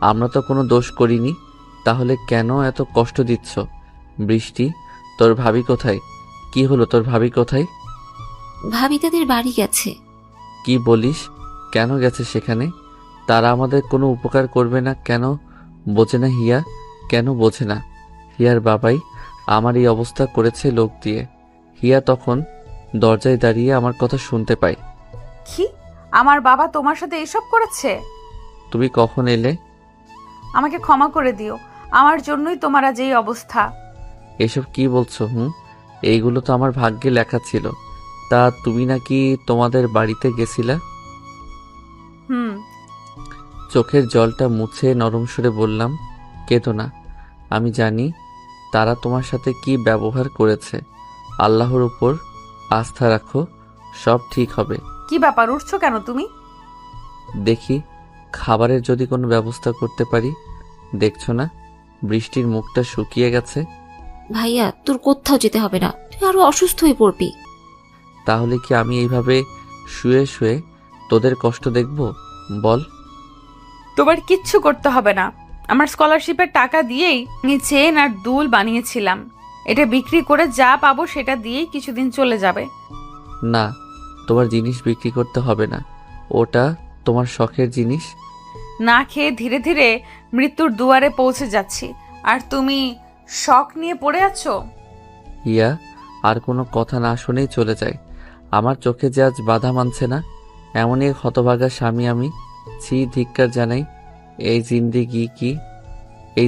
A: আমরা তো কোনো দোষ করিনি, তাহলে কেন এত কষ্ট দিচ্ছ? বৃষ্টি, তোর ভাবি কোথায়? কি হলো, তোর ভাবি কোথায়?
C: ভাবি তাদের বাড়ি গেছে।
A: কি বলিস? কেন গেছে সেখানে? তারা আমাদের কোনো উপকার করবে না কেন? বোঝে না হিয়া, কেন বোঝে না? হিয়ার বাবাই আমার এই অবস্থা করেছে লোক দিয়ে। হিয়া তখন দরজায় দাঁড়িয়ে আমার কথা শুনতে পায়।
E: কি, আমার বাবা তোমার সাথে এসব করেছে?
A: তুমি কখন এলে?
E: আমাকে ক্ষমা করে দিও, আমার জন্যই তোমার আজ এই অবস্থা।
A: এসব কি বলছো? এইগুলো তো আমার ভাগ্যে লেখা ছিল। তা তুমি নাকি তোমাদের বাড়িতে গেছিলা? চোখের জলটা মুছে নরম সুরে বললাম, কেঁদো না। আমি জানি তারা তোমার সাথে কি ব্যবহার করেছে। আল্লাহর উপর আস্থা রাখো, সব ঠিক হবে।
E: কি ব্যাপার, উঠছো কেন তুমি?
A: দেখি খাবারের যদি কোনো ব্যবস্থা করতে পারি। দেখছো না বৃষ্টির মুখটা শুকিয়ে গেছে।
C: ভাইয়া, তোর কোথাও যেতে হবে না, তুই আরো অসুস্থ হয়ে পড়বি।
A: তাহলে কি আমি এইভাবে শুয়ে শুয়ে তোদের কষ্ট দেখব? বল।
E: তোমার কিচ্ছু করতে হবে না। আমার স্কলারশিপের টাকা দিয়েই আমি চেন আর দুল বানিয়েছিলাম। এটা বিক্রি করে যা পাবো সেটা দিয়েই কিছুদিন চলে যাবে।
A: না, তোমার জিনিস বিক্রি করতে হবে না। ওটা তোমার শখের জিনিস।
E: না খেয়ে ধীরে ধীরে মৃত্যুর দুয়ারে পৌঁছে যাচ্ছি, আর তুমি শখ নিয়ে পড়ে আছো।
A: হিয়া আর কোনো কথা না শুনেই চলে যায়। আমার চোখে যে আজ বাধা মানছে না, এমনই এক হতভাগা স্বামী আমি। ছি, ধিক্কার জানাই এই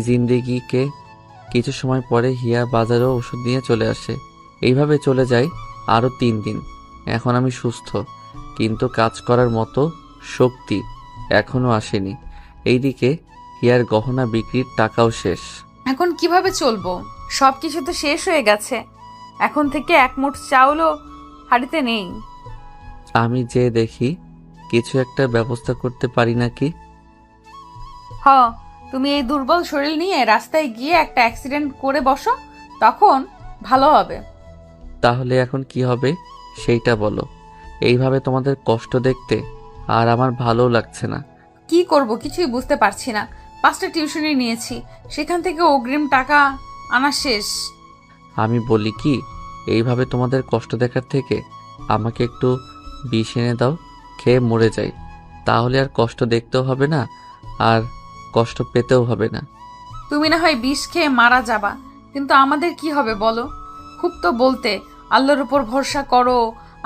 A: জিন্দেগিকে। কিছু সময় পরে হিয়া বাজারেও ওষুধ নিয়ে চলে আসে। এইভাবে চলে যায় আরও 3 দিন। এখন আমি সুস্থ, কিন্তু কাজ করার মতো শক্তি এখনো আসেনি। এইদিকে হিয়ার গহনা বিক্রির টাকাও শেষ।
E: এখন কিভাবে চলবো? সবকিছু তো শেষ হয়ে গেছে। এখন থেকে 1 মুঠ চাউলও হাড়িতে নেই।
A: আমি যে দেখি কিছু একটা ব্যবস্থা করতে পারি নাকি।
E: তুমি এই দুর্বল শরীর নিয়ে রাস্তায় গিয়ে একটা অ্যাক্সিডেন্ট করে বসো, তখন ভালো হবে।
A: তাহলে এখন কি হবে সেইটা বলো। এইভাবে তোমাদের কষ্ট দেখতে আর আমার ভালো লাগছে না।
E: কি করব কিছুই বুঝতে পারছি না। 5টা টিউশনি নিয়েছি, সেখান থেকে অগ্রিম টাকা আনা শেষ।
A: আমি বলি কি, এইভাবে তোমাদের কষ্ট দেখার থেকে আমাকে একটু বিষ এনে দাও, খেয়ে মরে যাই। তাহলে আর কষ্ট দেখতেও হবে না, আর কষ্ট পেতেও হবে না।
E: তুমি না হয় বিষ খেয়ে মারা যাবা, কিন্তু আমাদের কি হবে বলো? খুব তো বলতে, আল্লাহর উপর ভরসা করো,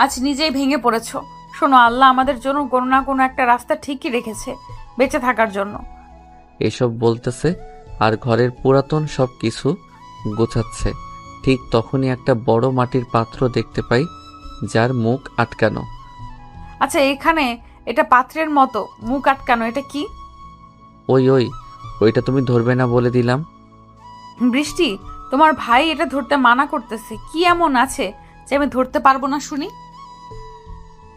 E: আজ নিজেই ভেঙে পড়েছো। শোনো, আল্লাহ আমাদের জন্য কোনো না কোনো একটা রাস্তা ঠিকই রেখেছে বেঁচে থাকার জন্য।
A: এসব বলতেছে আর ঘরের পুরাতন সব কিছু গোছাচ্ছে। ঠিক তখনই একটা বড় মাটির পাত্র দেখতে পাই, যার মুখ আটকানো।
E: আচ্ছা, এখানে এটা পাত্রের মতো মুখ আটকানো, এটা কি?
A: ওইটা তুমি ধরবে না বলে দিলাম।
E: বৃষ্টি, তোমার ভাই এটা ধরতে মানা করতেছে। কি এমন আছে যে আমি ধরতে পারবো না শুনি?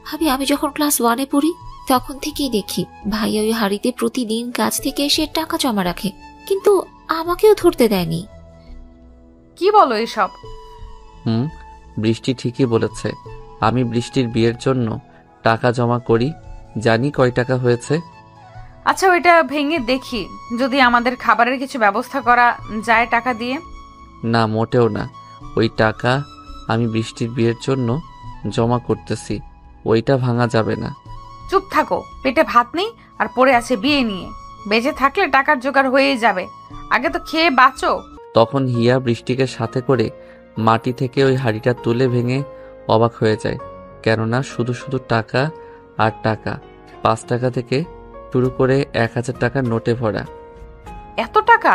C: ভাবি, আমি যখন ক্লাস 1-এ পড়ি তখন থেকেই দেখি ভাইয়া ওই হাড়িতে প্রতিদিন কাজ থেকে এসে টাকা জমা রাখে, কিন্তু আমাকেও ধরতে দেয়নি।
E: কি বলো এসব?
A: বৃষ্টি ঠিকই বলেছে। আমি বৃষ্টির বিয়ের জন্য টাকা জমা করি, জানি কয় টাকা হয়েছে।
E: আচ্ছা, ওইটা ভেঙে দেখি যদি আমাদের খাবারের কিছু ব্যবস্থা করা যায় টাকা দিয়ে।
A: না, মোটেও না। ওই টাকা আমি বৃষ্টির বিয়ের জন্য জমা করতেছি, ওইটা ভাঙা যাবে না।
E: চুপ থাকো, পেটে ভাত নেই আর পড়ে আছে বিয়ে নিয়ে। বেঁচে থাকলে টাকার জোগাড় হয়েই যাবে, আগে তো খেয়ে বাঁচো।
A: তখন হিয়া বৃষ্টিকে সাথে করে মাটি থেকে ওই হাঁড়িটা তুলে ভেঙে অবাক হয়ে যায়, কেননা শুধু শুধু টাকা আর টাকা। 5 টাকা থেকে শুরু করে 1000 টাকার নোটে ভরা।
E: এত টাকা?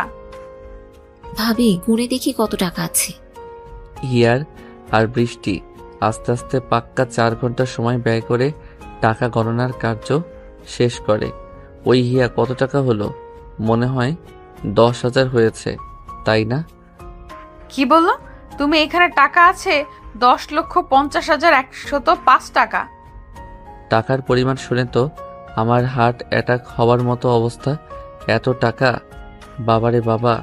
C: ভাবি গুনে দেখি কত টাকা আছে।
A: হিয়ার আর বৃষ্টি আস্তে আস্তে পাক্কা 4 ঘন্টা সময় ব্যয় করে টাকা গণনার কার্য শেষ করে। ওই হিয়া কত টাকা হলো? মনে হয় 10,000 হয়েছে, তাই না?
E: কি বললো তুমি? এখানে টাকা আছে 10,50,105 টাকা।
A: টাকার পরিমাণ শুনে তো আমার হার্ট অ্যাটাক হওয়ার মতো অবস্থা। এত টাকা! বাবারে বাবা!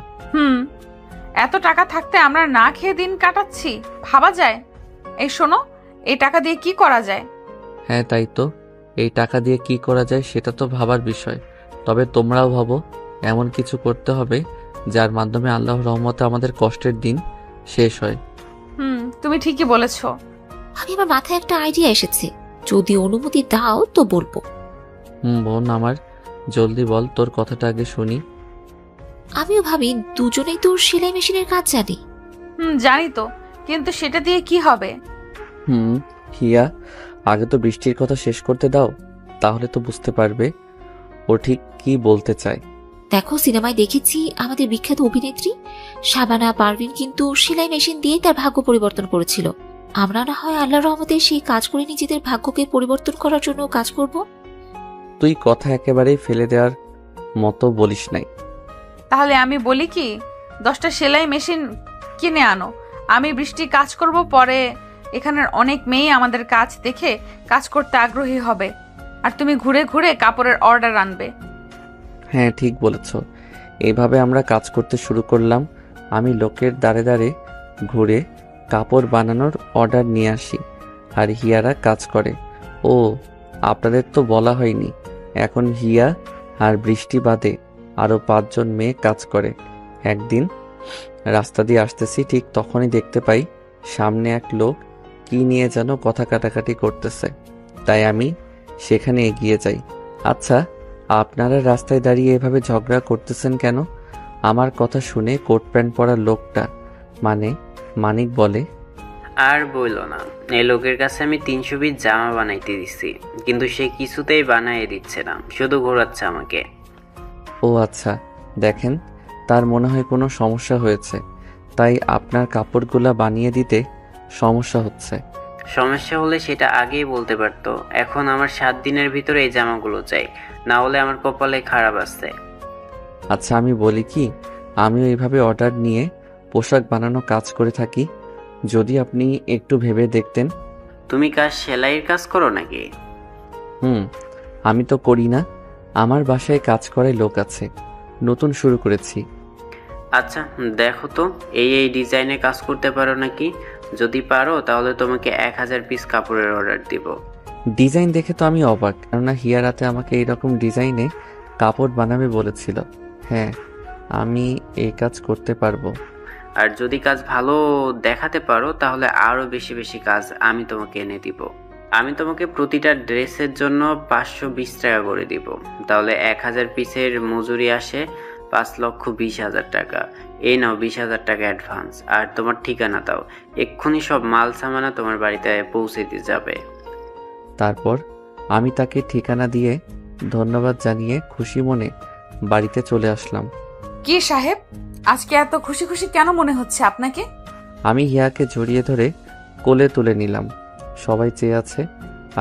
E: এত টাকা থাকতে আমরা না খেয়ে দিন কাটাচ্ছি, ভাবা যায়? এই শোনো, এই টাকা দিয়ে কি করা যায়?
A: হ্যাঁ, তাই তো। এই টাকা দিয়ে কি করা যায় সেটা তো ভাবার বিষয়। তবে তোমরাও ভাবো, এমন কিছু করতে হবে যার মাধ্যমে আল্লাহর রহমতে আমাদের কষ্টের দিন শেষ হয়।
E: তুমি ঠিকই বলেছো।
C: আমি আমার মাথায় একটা আইডিয়া এসেছে, যদি অনুমতি দাও তো বলবো।
A: বোন আমার, জলদি বল, তোর কথাটা আগে শুনি।
C: আমিও ভাবি দুজনেই তোর সেলাই মেশিনের কাজ জানি।
E: জানি তো, কিন্তু সেটা দিয়ে কি হবে?
A: হিয়া, আগে তো বৃষ্টির কথা শেষ করতে দাও, তাহলে তো বুঝতে পারবে ও ঠিক কি বলতে চায়।
C: দেখো, সিনেমায় দেখেছি আমাদের বিখ্যাত অভিনেত্রী শাবানা পারভিন কিন্তু সেলাই মেশিন দিয়ে তার ভাগ্য পরিবর্তন করেছিল। আমরা না হয় আল্লাহর রহমতে সেই কাজ করে নিজেদের ভাগ্যকে পরিবর্তন করার জন্য কাজ করব।
A: তুই কথা একেবারেই ফেলে দেওয়ার মতো বলিস নাই।
E: তাহলে আমি বলি কি, 10টা সেলাই মেশিন কিনে আনো, আমি বৃষ্টি কাজ করব। পরে এখানের অনেক মেয়ে আমাদের কাজ দেখে কাজ করতে আগ্রহী হবে, আর তুমি ঘুরে ঘুরে কাপড়ের অর্ডার আনবে।
A: হ্যাঁ, ঠিক বলেছ। এইভাবে আমরা কাজ করতে শুরু করলাম। আমি লোকের দাঁড়ে দাঁড়ে ঘুরে কাপড় বানানোর অর্ডার নিয়ে আসি, আর হিয়ারা কাজ করে। ও, আপনাদের তো বলা হয়নি, এখন হিয়া আর বৃষ্টি বাদে আরও 5 জন মেয়ে কাজ করে। একদিন রাস্তা দিয়ে আসতেছি, ঠিক তখনই দেখতে পাই সামনে এক লোক কি নিয়ে যেন কথা কাটাকাটি করতেছে। তাই আমি সেখানে এগিয়ে যাই। আচ্ছা, আপনারা রাস্তায় দাঁড়িয়ে এভাবে ঝগড়া করতেছেন কেন? আমার কথা শুনে কোট প্যান্ট পরা লোকটা, মানে মানিক, বলে,
K: আর বইল না, এই লোকের কাছে আমি 300 পিস জামা বানাইতে দিচ্ছি, কিন্তু সে কিছুতেই বানাইয়ে দিচ্ছে না, শুধু ঘোরাচ্ছে আমাকে।
A: ও আচ্ছা, দেখেন, তার মনে হয় কোনো সমস্যা হয়েছে, তাই আপনার কাপড়গুলা বানিয়ে দিতে সমস্যা হচ্ছে।
K: সমস্যা হলে সেটা আগেই বলতে পারতো। এখন আমার 7 দিনের ভিতরে এই জামাগুলো চাই, না হলে আমার কপালে খারাপ আসছে।
A: আচ্ছা, আমি বলি কি, আমিও এইভাবে অর্ডার নিয়ে পোশাক বানানো কাজ করে থাকি। যদি আপনি একটু ভেবে দেখতেন।
K: তুমি কাজ সেলাইয়ের কাজ করো নাকি?
A: আমি তো করি না, আমার বাসায় কাজ করে লোক আছে, নতুন শুরু করেছি।
K: আচ্ছা, দেখো তো এই ডিজাইনে কাজ করতে পারো নাকি। যদি পারো তাহলে তোমাকে 1000 পিস কাপড়ের অর্ডার দিব।
A: ডিজাইন দেখে তো আমি অবাক, কেননা হিয়া রাতে আমাকে এইরকম ডিজাইনে কাপড় বানাবে বলেছিল। হ্যাঁ, আমি এই কাজ করতে পারবো।
K: আর যদি কাজ ভালো দেখাতে পারো তাহলে আরো বেশি বেশি কাজ আমি তোমাকে এনে দিব। আমি তোমাকে প্রতিটা ড্রেসের জন্য 520 টাকা করে দিব। তাহলে 1000 পিসের মজুরি আসে 5,20,000 টাকা। এই নাও 20,000 টাকা অ্যাডভান্স, আর তোমার ঠিকানা দাও, এক্ষুনি সব মাল সামানা তোমার বাড়িতে পৌঁছে দিয়ে যাবে।
A: তারপর আমি তাকে ঠিকানা দিয়ে ধন্যবাদ জানিয়ে খুশি মনে বাড়িতে চলে আসলাম।
E: কি সাহেব, আজকে এত খুশি খুশি কেন মনে হচ্ছে আপনাকে?
A: আমি হিয়াকে জড়িয়ে ধরে কোলে তুলে নিলাম। সবাই চেয়ে আছে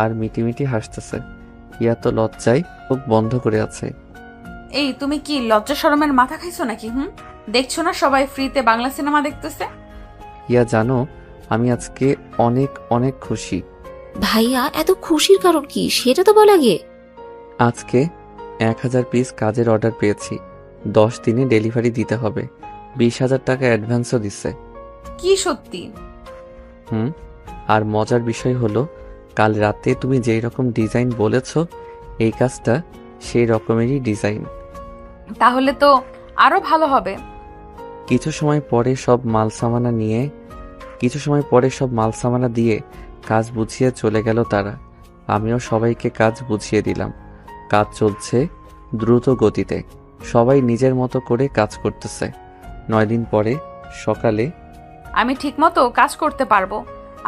A: আর মিটিমিটি হাসতেছে। হিয়া তো লজ্জায় চোখ বন্ধ করে আছে।
E: এই, তুমি কি লজ্জা শরমের মাথা খাইছো নাকি? দেখছো না সবাই ফ্রিতে বাংলা সিনেমা দেখতেছে?
A: হিয়া, জানো আমি আজকে অনেক অনেক খুশি।
C: ভাইয়া, এত খুশির কারণ কি সেটা তো বল আগে।
A: আজকে 1000 পিস কাজের অর্ডার পেয়েছি। 10 দিনে ডেলিভারি দিতে হবে। 20,000 টাকা অ্যাডভান্সও দিচ্ছে।
E: কি সত্যি?
A: আর মজার বিষয় হলো কাল রাতে তুমি যেই রকম ডিজাইন বলেছো এই কাজটা সেই রকমেরই ডিজাইন।
E: তাহলে তো আরো ভালো হবে।
A: কিছু সময় পরে সব মালসামানা দিয়ে কাজ বুঝিয়ে চলে গেল তারা। আমিও সবাইকে কাজ বুঝিয়ে দিলাম। কাজ চলছে দ্রুত গতিতে, সবাই নিজের মতো করে কাজ করতেছে। 9 দিন পরে সকালে
E: আমি ঠিকমতো কাজ করতে পারবো।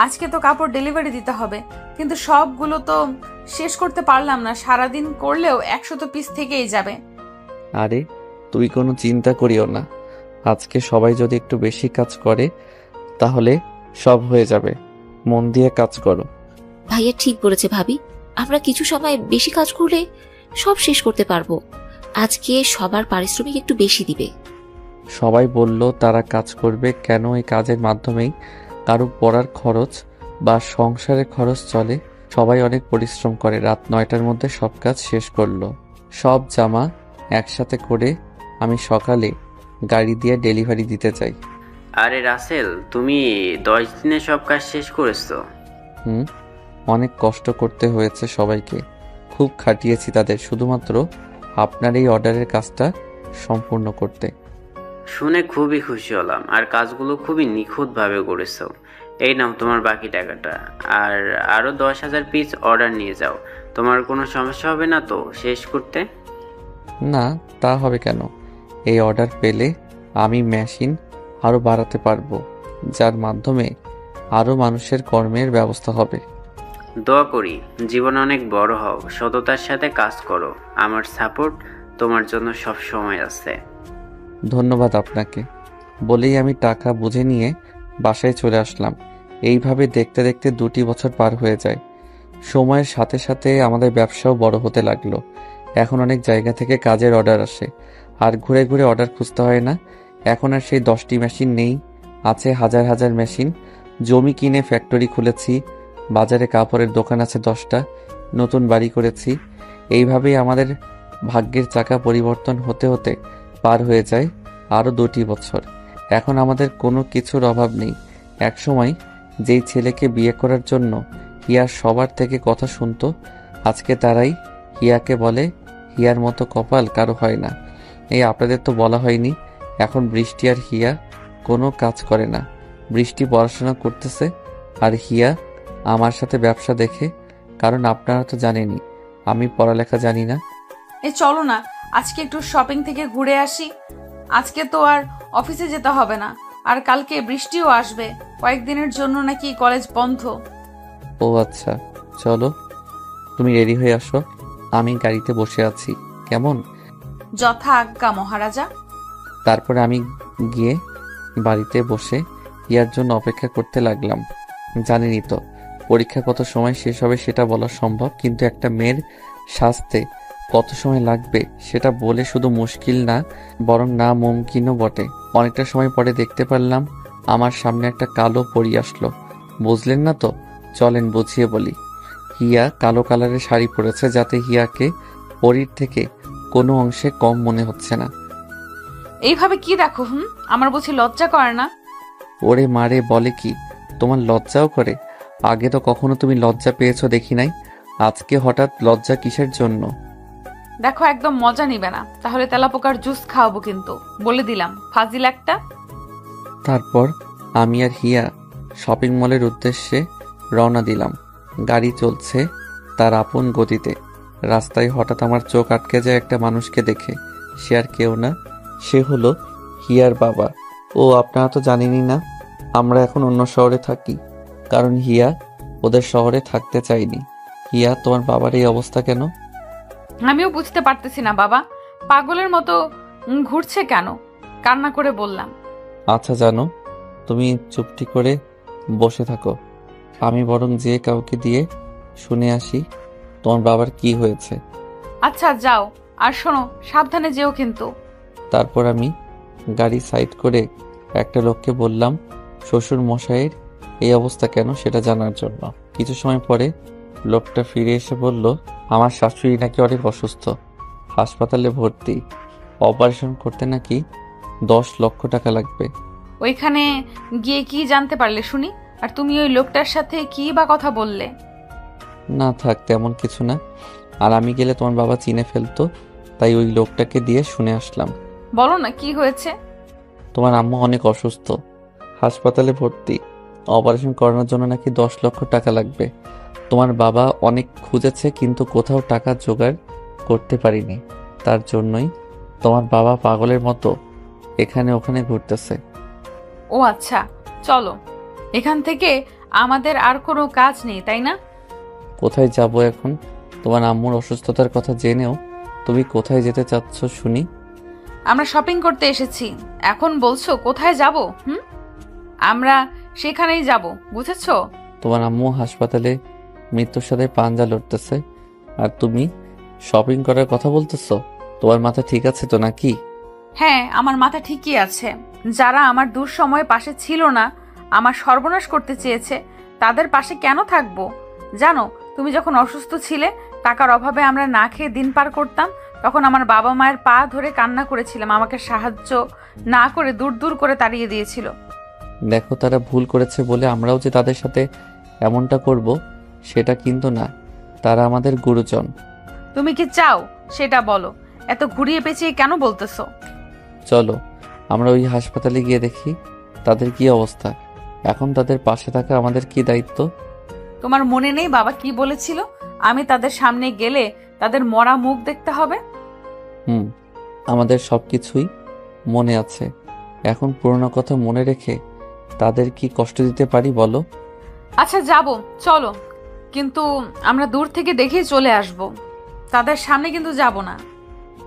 E: আজকে তো কাপড় ডেলিভারি দিতে হবে, কিন্তু সবগুলো তো শেষ করতে পারলাম না। সারাদিন করলেও 100 পিস থেকেই যাবে।
A: আরে তুই কোনো চিন্তা করিও না, আজকে সবাই যদি একটু বেশি কাজ করে তাহলে সব হয়ে যাবে। মন দিয়ে কাজ করো।
C: ভাইয়া ঠিক বলেছে ভাবি, আমরা কিছু সময় বেশি কাজ করলে সব শেষ করতে পারবো। আজকে সবার পারিশ্রমিক একটু বেশি দিবে।
A: সবাই বলল তারা কাজ করবে, কেন এই কাজের মাধ্যমেই কারো পড়ার খরচ বা সংসারের খরচ চলে। সবাই অনেক পরিশ্রম করে। রাত 9টার মধ্যে সব কাজ শেষ করলো। সব জামা একসাথে করে আমি সকালে গাড়ি দিয়ে ডেলিভারি দিতে চাই।
K: আরে রাসেল, তুমি 10 দিনে সব কাজ শেষ করেছো?
A: অনেক কষ্ট করতে হয়েছে সবাইকে, খুব খাটিয়েছি তাদের শুধুমাত্র আপনার এই অর্ডারের কাজটা সম্পূর্ণ করতে।
K: শুনে খুবই খুশি হলাম, আর কাজগুলো খুবই নিখুঁতভাবে করেছো। এই নাও তোমার বাকি টাকাটা, আর আরও 10,000 পিস অর্ডার নিয়ে যাও। তোমার কোনো সমস্যা হবে না তো শেষ করতে?
A: না, তা হবে কেন? এই অর্ডার পেলে আমি মেশিন আরও বাড়াতে পারবো, যার মাধ্যমে আরও মানুষের কর্মের ব্যবস্থা হবে।
K: দোয়া করি জীবনে অনেক বড় হও, সততার সাথে কাজ করো। আমার সাপোর্ট তোমার জন্য সব সময় আছে।
A: ধন্যবাদ আপনাকে। বলেই আমি টাকা বুঝে নিয়ে বাসায় চলে আসলাম। এইভাবে দেখতে দেখতে 2টি বছর পার হয়ে যায়। সময়ের সাথে সাথে আমাদের ব্যবসাও বড় হতে লাগলো। এখন অনেক জায়গা থেকে কাজের অর্ডার আসে, আর ঘুরে ঘুরে অর্ডার খুঁজতে হয় না। এখন আর সেই 10টি মেশিন নেই, আছে হাজার হাজার মেশিন। জমি কিনে ফ্যাক্টরি খুলেছি, বাজারে কাপড়ের দোকান আছে 10টা, নতুন বাড়ি করেছি। এইভাবেই আমাদের ভাগ্যের চাকা পরিবর্তন হতে হতে পার হয়ে যায় আরও 2টি বছর। এখন আমাদের কোনো কিছুর অভাব নেই। একসময় যেই ছেলেকে বিয়ে করার জন্য হিয়ার সবার থেকে কথা শুনতো, আজকে তারাই হিয়াকে বলে হিয়ার মতো কপাল কারো হয় না। এই আপনাদের তো বলা হয়নি, এখন বৃষ্টি আর হিয়া কোনো কাজ করে না। বৃষ্টি পড়াশোনা করতেছে আর হিয়া আমার সাথে ব্যবসা দেখে, কারণ আপনারা তো জানেনই আমি পড়ালেখা জানি না।
E: চলো না, আজকে একটু শপিং থেকে ঘুরে আসি। আজকে তো আর অফিসে যেতে হবে না, আর কালকে বৃষ্টিও আসবে। কয়েকদিনের জন্য নাকি কলেজ বন্ধ।
A: ও আচ্ছা, চলো তুমি রেডি হয়ে আসো, আমি গাড়িতে বসে আছি, কেমন?
E: যথা আজ্ঞা মহারাজা।
A: তারপরে আমি গিয়ে বাড়িতে বসে হিয়ার জন্য অপেক্ষা করতে লাগলাম। জানেনই তো পরীক্ষা কত সময় শেষ হবে সেটা বলা সম্ভব, কিন্তু একটা মেয়ের সাজতে কত সময় লাগবে সেটা বলে শুধু মুশকিল না, বরং না মুমকিনও বটে। অনেকটা সময় পরে দেখতে পারলাম আমার সামনে একটা কালো পরী আসলো। বুঝলেন না তো? চলেন বুঝিয়ে বলি। হিয়া কালো কালারের শাড়ি পরেছে, যাতে হিয়াকে পরীর থেকে কোনো অংশে কম মনে হচ্ছে না।
E: এইভাবে কি দেখো? আমার বুঝি লজ্জা করে না?
A: ওরে মারে, বলে কি? তোমার লজ্জাও করে? আগে তো কখনো তুমি লজ্জা পেয়েছো দেখি নাই, আজকে হঠাৎ লজ্জা কিসের জন্য?
E: দেখো, একদম মজা নিবে না, তাহলে তেলাপোকার জুস খাওয়াবো কিন্তু, বলে দিলাম, ফাজিল একটা।
A: তারপর আমি আর হিয়া শপিং মলের উদ্দেশ্যে রওনা দিলাম। গাড়ি চলছে তার আপন গতিতে। রাস্তায় হঠাৎ আমার চোখ আটকে যায় একটা মানুষকে দেখে। সে আর কেউ না, সে হলো হিয়ার বাবা। ও আপনারা তো জানেনই না, আমরা এখন অন্য শহরে থাকি, কারণ হিয়া ওদের শহরে থাকতে চাইনি। হিয়া, তোমার বাবার এই অবস্থা কেন?
E: আমিও বুঝতে পারতেছি না বাবা, পাগলের মতো ঘুরছে কেন? কান্না করে বললাম।
A: আচ্ছা জানো, তুমি চুপটি করে বসে থাকো, আমি বরং যে কাউকে দিয়ে শুনে আসি তোমার বাবার কি হয়েছে।
E: আচ্ছা যাও, আর শোনো, সাবধানে যেও কিন্তু।
A: তারপর আমি গাড়ি সাইড করে একটা লোককে বললাম শ্বশুর মশাইয়ের এই অবস্থা কেন সেটা জানার জন্য। কিছু সময় পরে লোকটা ফিরে এসে বলল, আমার শাশুড়ি নাকি অনেক অসুস্থ, হাসপাতালে ভর্তি, অপারেশন করতে নাকি 10 লক্ষ টাকা লাগবে।
E: ওইখানে গিয়ে কি জানতে পারলে শুনি? আর তুমি ওই লোকটার সাথে কি বা কথা বললে?
A: না থাক, তেমন কিছু না। আর আমি গেলে তোমার বাবা চিনে ফেলতো, তাই ওই লোকটাকে দিয়ে শুনে আসলাম।
E: বলো না কি হয়েছে?
A: তোমার আম্মু অনেক অসুস্থ, হাসপাতালে ভর্তি। অপারেশন করানোর জন্য নাকি 10 লক্ষ টাকা লাগবে। তোমার বাবা অনেক খুঁজেছে কিন্তু কোথাও টাকা জোগাড় করতে পারিনি। তার জন্যই তোমার বাবা পাগলের মতো এখানে ওখানে ঘুরতেছে।
E: ও আচ্ছা, চলো এখান থেকে, আমাদের আর কোনো কাজ নেই তাই না?
A: কোথায় যাব এখন? তোমার আম্মুর অসুস্থতার কথা জেনেও তুমি কোথায় যেতে চাচ্ছ শুনি?
E: আমরা শপিং করতে এসেছি, এখন বলছো কোথায় যাব? আমরা সেখানেই যাব, বুঝেছো?
A: তোমার আম্মু হাসপাতালে মৃত্যুর সাথে পাঞ্জা লড়তেছে আর তুমি শপিং করার কথা বলতেছো? তোমার মাথা ঠিক আছে তো নাকি?
E: হ্যাঁ, আমার মাথা ঠিকই আছে। যারা আমার দুঃসময়ে পাশে ছিল না, আমার সর্বনাশ করতে চেয়েছে, তাদের পাশে কেন থাকবো? জানো, তুমি যখন অসুস্থ ছিলে, টাকার অভাবে আমরা না খেয়ে দিন পার করতাম, তখন আমার বাবা মায়ের পা ধরে কান্না করেছিলাম, আমাকে সাহায্য না করে দূর দূর করে তাড়িয়ে দিয়েছিল।
A: দেখো, তারা ভুল করেছে বলে আমরাও যে তাদের সাথে এমনটা করব সেটা কিন্তু না। তারা আমাদের গুরুজন।
E: তুমি কি চাও সেটা বলো, এত ঘুরিয়ে পেঁচিয়ে কেন বলতেছো?
A: চলো আমরা ওই হাসপাতালে গিয়ে দেখি তাদের কি অবস্থা। এখন তাদের পাশে থাকা আমাদের কি দায়িত্ব।
E: তোমার মনে নেই বাবা কি বলেছিল? আমি তাদের সামনে গেলে তাদের মরা মুখ দেখতে হবে।
A: আমাদের সবকিছুই মনে আছে। এখন পুরনো কথা মনে রেখে তাদের কি কষ্ট দিতে পারি বলো?
E: আচ্ছা যাব, চলো, কিন্তু আমরা দূর থেকে দেখেই চলে আসব, তাদের সামনে কিন্তু যাব না।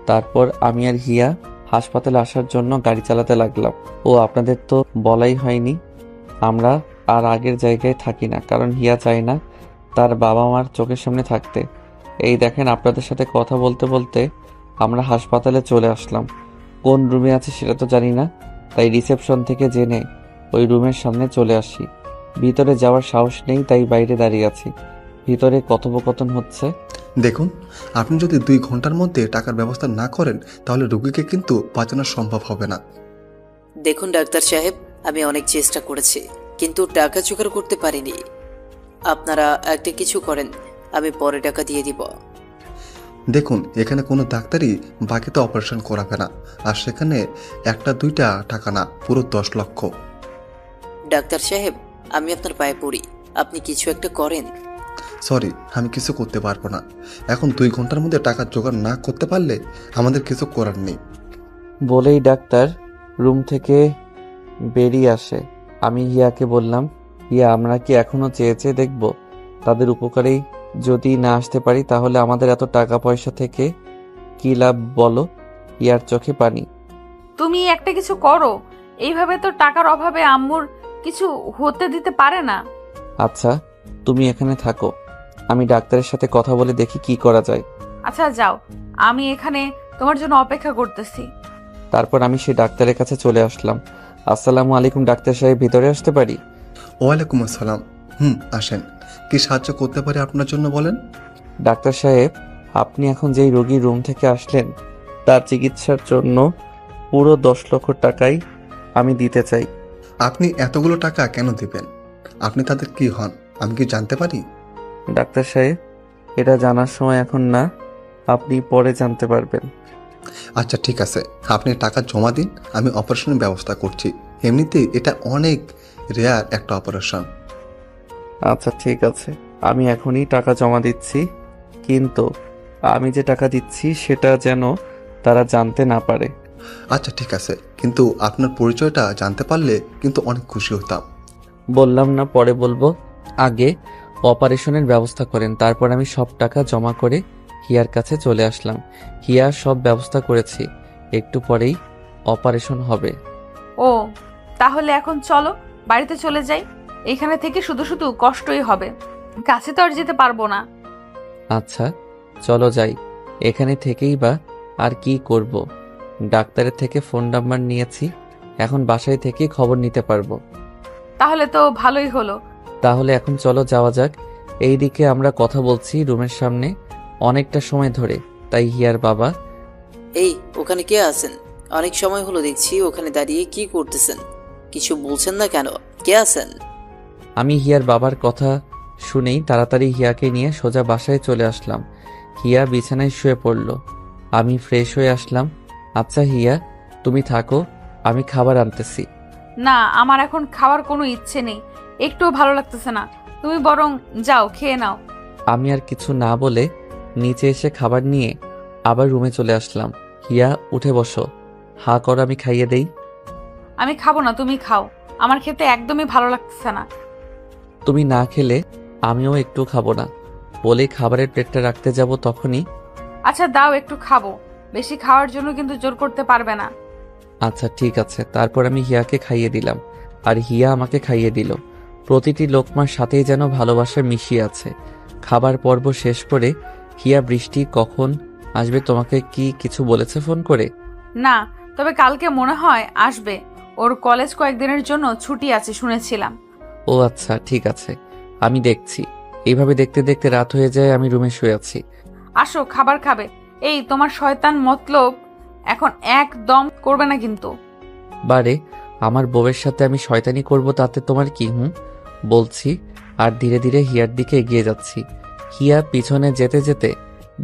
A: তারপর আমি আর হিয়া হাসপাতালে আসার জন্য গাড়ি চালাতে লাগলাম। ও আপনাদের তো বলাই হয়নি, আমরা আর আগের জায়গায় থাকি না, কারণ হিয়া চায় না তার বাবা মার চোখের সামনে থাকতে। এই দেখেন, আপনাদের সাথে কথা বলতে বলতে আমরা হাসপাতালে চলে আসলাম। কোন রুমে আছে সেটা তো জানি না, তাই রিসেপশন থেকে জেনে ওই রুমের সামনে চলে আসি। ভিতরে যাওয়ার সাহস নেই, তাই বাইরে দাঁড়িয়ে আছি। ভিতরে কথোপকথন হচ্ছে।
J: দেখুন, আপনি যদি 2 ঘন্টার মধ্যে টাকার ব্যবস্থা না করেন তাহলে রোগীকে কিন্তু বাঁচানো সম্ভব হবে না।
G: দেখুন ডাক্তার সাহেব, আমি অনেক চেষ্টা করেছি কিন্তু টাকা জোগাড় করতে পারিনি। আপনারা একটা কিছু করেন, আমি পরে টাকা দিয়ে দিব।
J: দেখুন, এখানে কোনো ডাক্তারই বাকিতে অপারেশন করাবে না, আর সেখানে 1-2টা টাকা না, পুরো 10 লক্ষ।
G: ডাক্তার সাহেব, আমি আপনার পায়ে পড়ি, আপনি কিছু একটা করেন।
J: সরি, আমি কিছু করতে পারবো না। এখন 2 ঘন্টার মধ্যে টাকা জোগাড় না করতে পারলে আমাদের কিছু করার নেই।
A: বলেই ডাক্তার রুম থেকে বেরিয়ে আসে। আমি হিয়াকে বললাম, হিয়া, আমরা কি এখনো চেয়ে চেয়ে দেখব? তাদের উপকারেই যদি না আসতে পারি তাহলে আমাদের এত টাকা পয়সা থেকে কি লাভ বলো? হিয়ার চোখে পানি।
E: তুমি একটা কিছু করো, এইভাবে তো টাকার অভাবে আম্মুর কিছু হতে দিতে পারে না।
A: আচ্ছা, তুমি এখানে থাকো, আমি ডাক্তারের সাথে কথা বলে দেখি কি করা যায়।
E: আচ্ছা যাও, আমি এখানে তোমার জন্য অপেক্ষা করতেছি।
A: তারপর আমি সেই ডাক্তারের কাছে চলে আসলাম। আসসালামু আলাইকুম ডাক্তার সাহেব, ভিতরে আসতে পারি?
J: ওয়ালাইকুম আসসালাম। আসেন, কি সাহায্য করতে পারি আপনার জন্য বলেন।
A: ডাক্তার সাহেব, আপনি এখন যেই রোগীর রুম থেকে আসলেন তার চিকিৎসার জন্য পুরো 10 লক্ষ টাকাই আমি দিতে চাই।
J: আপনি এতগুলো টাকা কেন দিবেন? আপনি তাদের কি হন আমি কি জানতে পারি?
A: ডাক্তার সাহেব, এটা জানার সময় এখন না, আপনি পরে জানতে পারবেন।
J: আচ্ছা ঠিক আছে, আপনি টাকা জমা দিন, আমি অপারেশনের ব্যবস্থা করছি। এমনিতেই এটা অনেক রেয়ার একটা অপারেশন।
A: আচ্ছা ঠিক আছে, আমি এখনই টাকা জমা দিচ্ছি, কিন্তু আমি যে টাকা দিচ্ছি সেটা যেন তারা জানতে না পারে।
J: আচ্ছা ঠিক আছে, কিন্তু আপনার পরিচয়টা জানতে পারলে কিন্তু অনেক খুশি হতাম।
A: বললাম না পরে বলবো, আগে অপারেশনের ব্যবস্থা করেন। তারপর আমি সব টাকা জমা করে হিয়ার কাছে চলে আসলাম। হিয়া সব ব্যবস্থা করেছি, একটু পরেই অপারেশন হবে।
E: ও তাহলে এখন চলো বাড়িতে চলে যাই, এখানে থেকে শুধু শুধু কষ্টই হবে, কাছে তো আর যেতে পারবো না।
A: আচ্ছা চলো যাই, এখানে থেকেই বা আর কি করব। ডাক্তারের থেকে ফোন নাম্বার নিয়েছি, এখন বাসায় থেকে খবর নিতে পারবো।
E: তাহলে তো ভালোই হলো।
A: তাহলে এখন চলো যাওয়া যাক। এইদিকে আমরা কথা বলছি রুমের সামনে অনেকটা সময় ধরে, তাই হিয়ার বাবা,
G: এই ওখানে কে আছেন? অনেক সময় হলো দেখছি, ওখানে দাঁড়িয়ে কি করতেছেন? কিছু বলছেন না কেন? কে আছেন?
A: আমি হিয়ার বাবার কথা শুনেই তাড়াতাড়ি হিয়াকে নিয়ে সোজা বাসায় চলে আসলাম। হিয়া বিছানায় শুয়ে পড়ল। আমি ফ্রেশ হয়ে আসলাম। আচ্ছা হিয়া, তুমি থাকো, আমি খাবার আনতেছি।
E: না, আমার এখন খাওয়ার কোনো ইচ্ছে নেই, একটুও ভালো লাগতেছে না। তুমি বরং যাও, খেয়ে নাও।
A: আমি আর কিছু না বলে নিচে এসে খাবার নিয়ে আবার রুমে চলে আসলাম। হিয়া, উঠে বসো, হা কর, আমি খাইয়ে দেই।
E: আমি খাবো না, তুমি খাও। আমার খেতে একদমই ভালো লাগতেছে না।
A: তুমি না খেলে আমিও একটু খাবো না। বলেই খাবারের প্লেটটা রাখতে যাব, তখনই
E: আচ্ছা দাও, একটু খাবো। বেশি খাওয়ার জন্য কিন্তু জোর করতে পারবে না।
A: আচ্ছা ঠিক আছে। তারপর আমি হিয়াকে খাইয়ে দিলাম, আর হিয়া আমাকে খাইয়ে দিল। প্রতিটি লোকমার সাথেই যেন ভালোবাসা মিশিয়ে আছে। খাবার পর্ব শেষ করে হিয়া, বৃষ্টি কখন আসবে, তোমাকে কি কিছু বলেছে ফোন করে?
E: না, তবে কালকে মনে হয় আসবে। ওর কলেজ কয়েকদিনের জন্য ছুটি আছে শুনেছিলাম।
A: ও আচ্ছা, ঠিক আছে, আমি দেখছি। এইভাবে দেখতে দেখতে রাত হয়ে যায়, আমি রুমে শুয়ে আছি।
E: আসো, খাবার খাবে। এই তোমার শয়তান মতলব এখন একদম করবে না কিন্তু।
A: বারে, আমার বউয়ের সাথে আমি শয়তানি করব তাতে তোমার কি? বলছি। আর ধীরে ধীরে হিয়ার দিকে এগিয়ে যাচ্ছি। হিয়া পিছনে যেতে যেতে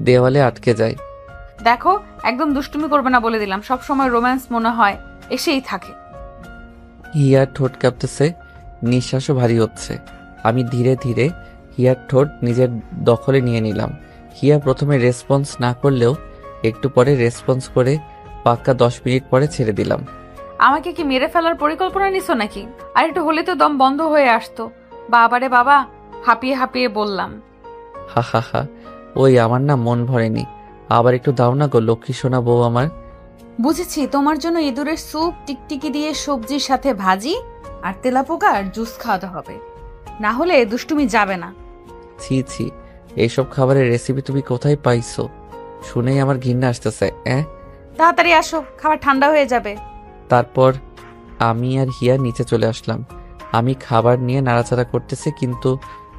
A: দেওয়ালে আটকে যায়।
E: দেখো, একদম দুষ্টুমি করবে না বলে দিলাম। সব সময় রোম্যান্স মনে হয় এসেই থাকে।
A: হিয়ার ঠোঁট কাঁপতেছে, নিঃশ্বাসও ভারী হচ্ছে। আমি ধীরে ধীরে হিয়ার ঠোঁট নিজের দখলে নিয়ে নিলাম। হিয়া প্রথমে রেসপন্স না করলেও একটু পরে রেসপন্স করে পাক্কা 10 মিনিট পরে ছেড়ে দিলাম।
E: আমাকে কি মেরে ফেলার পরিকল্পনা নিছো নাকি? আর একটু হলে তো দম বন্ধ হয়ে আসতো। বাবারে বাবা, হাঁপিয়ে হাঁপিয়ে বললাম।
A: হা হা হা, ওই আমার না মন ভরেনি। আবার একটু দাও না গো লক্ষ্মী সোনা বউ আমার।
E: বুঝেছি, তোমার জন্য ইঁদুরের স্যুপ, টিকটিকি দিয়ে সবজির সাথে ভাজি আর তেলাপোকার জুস খাওয়াতে হবে, না হলে দুষ্টুমি যাবে না।
A: ছি ছি, এইসব খাবারের রেসিপি তুমি কোথায় পাইছো? শুনেই আমার ঘৃণা আসতেছে।
E: তাড়াতাড়ি আসো, খাবার ঠান্ডা হয়ে যাবে।
A: তারপর আমি আর হিয়া নিচে চলে আসলাম। আমি খাবার নিয়ে নাড়াচাড়া করতেছি, কিন্তু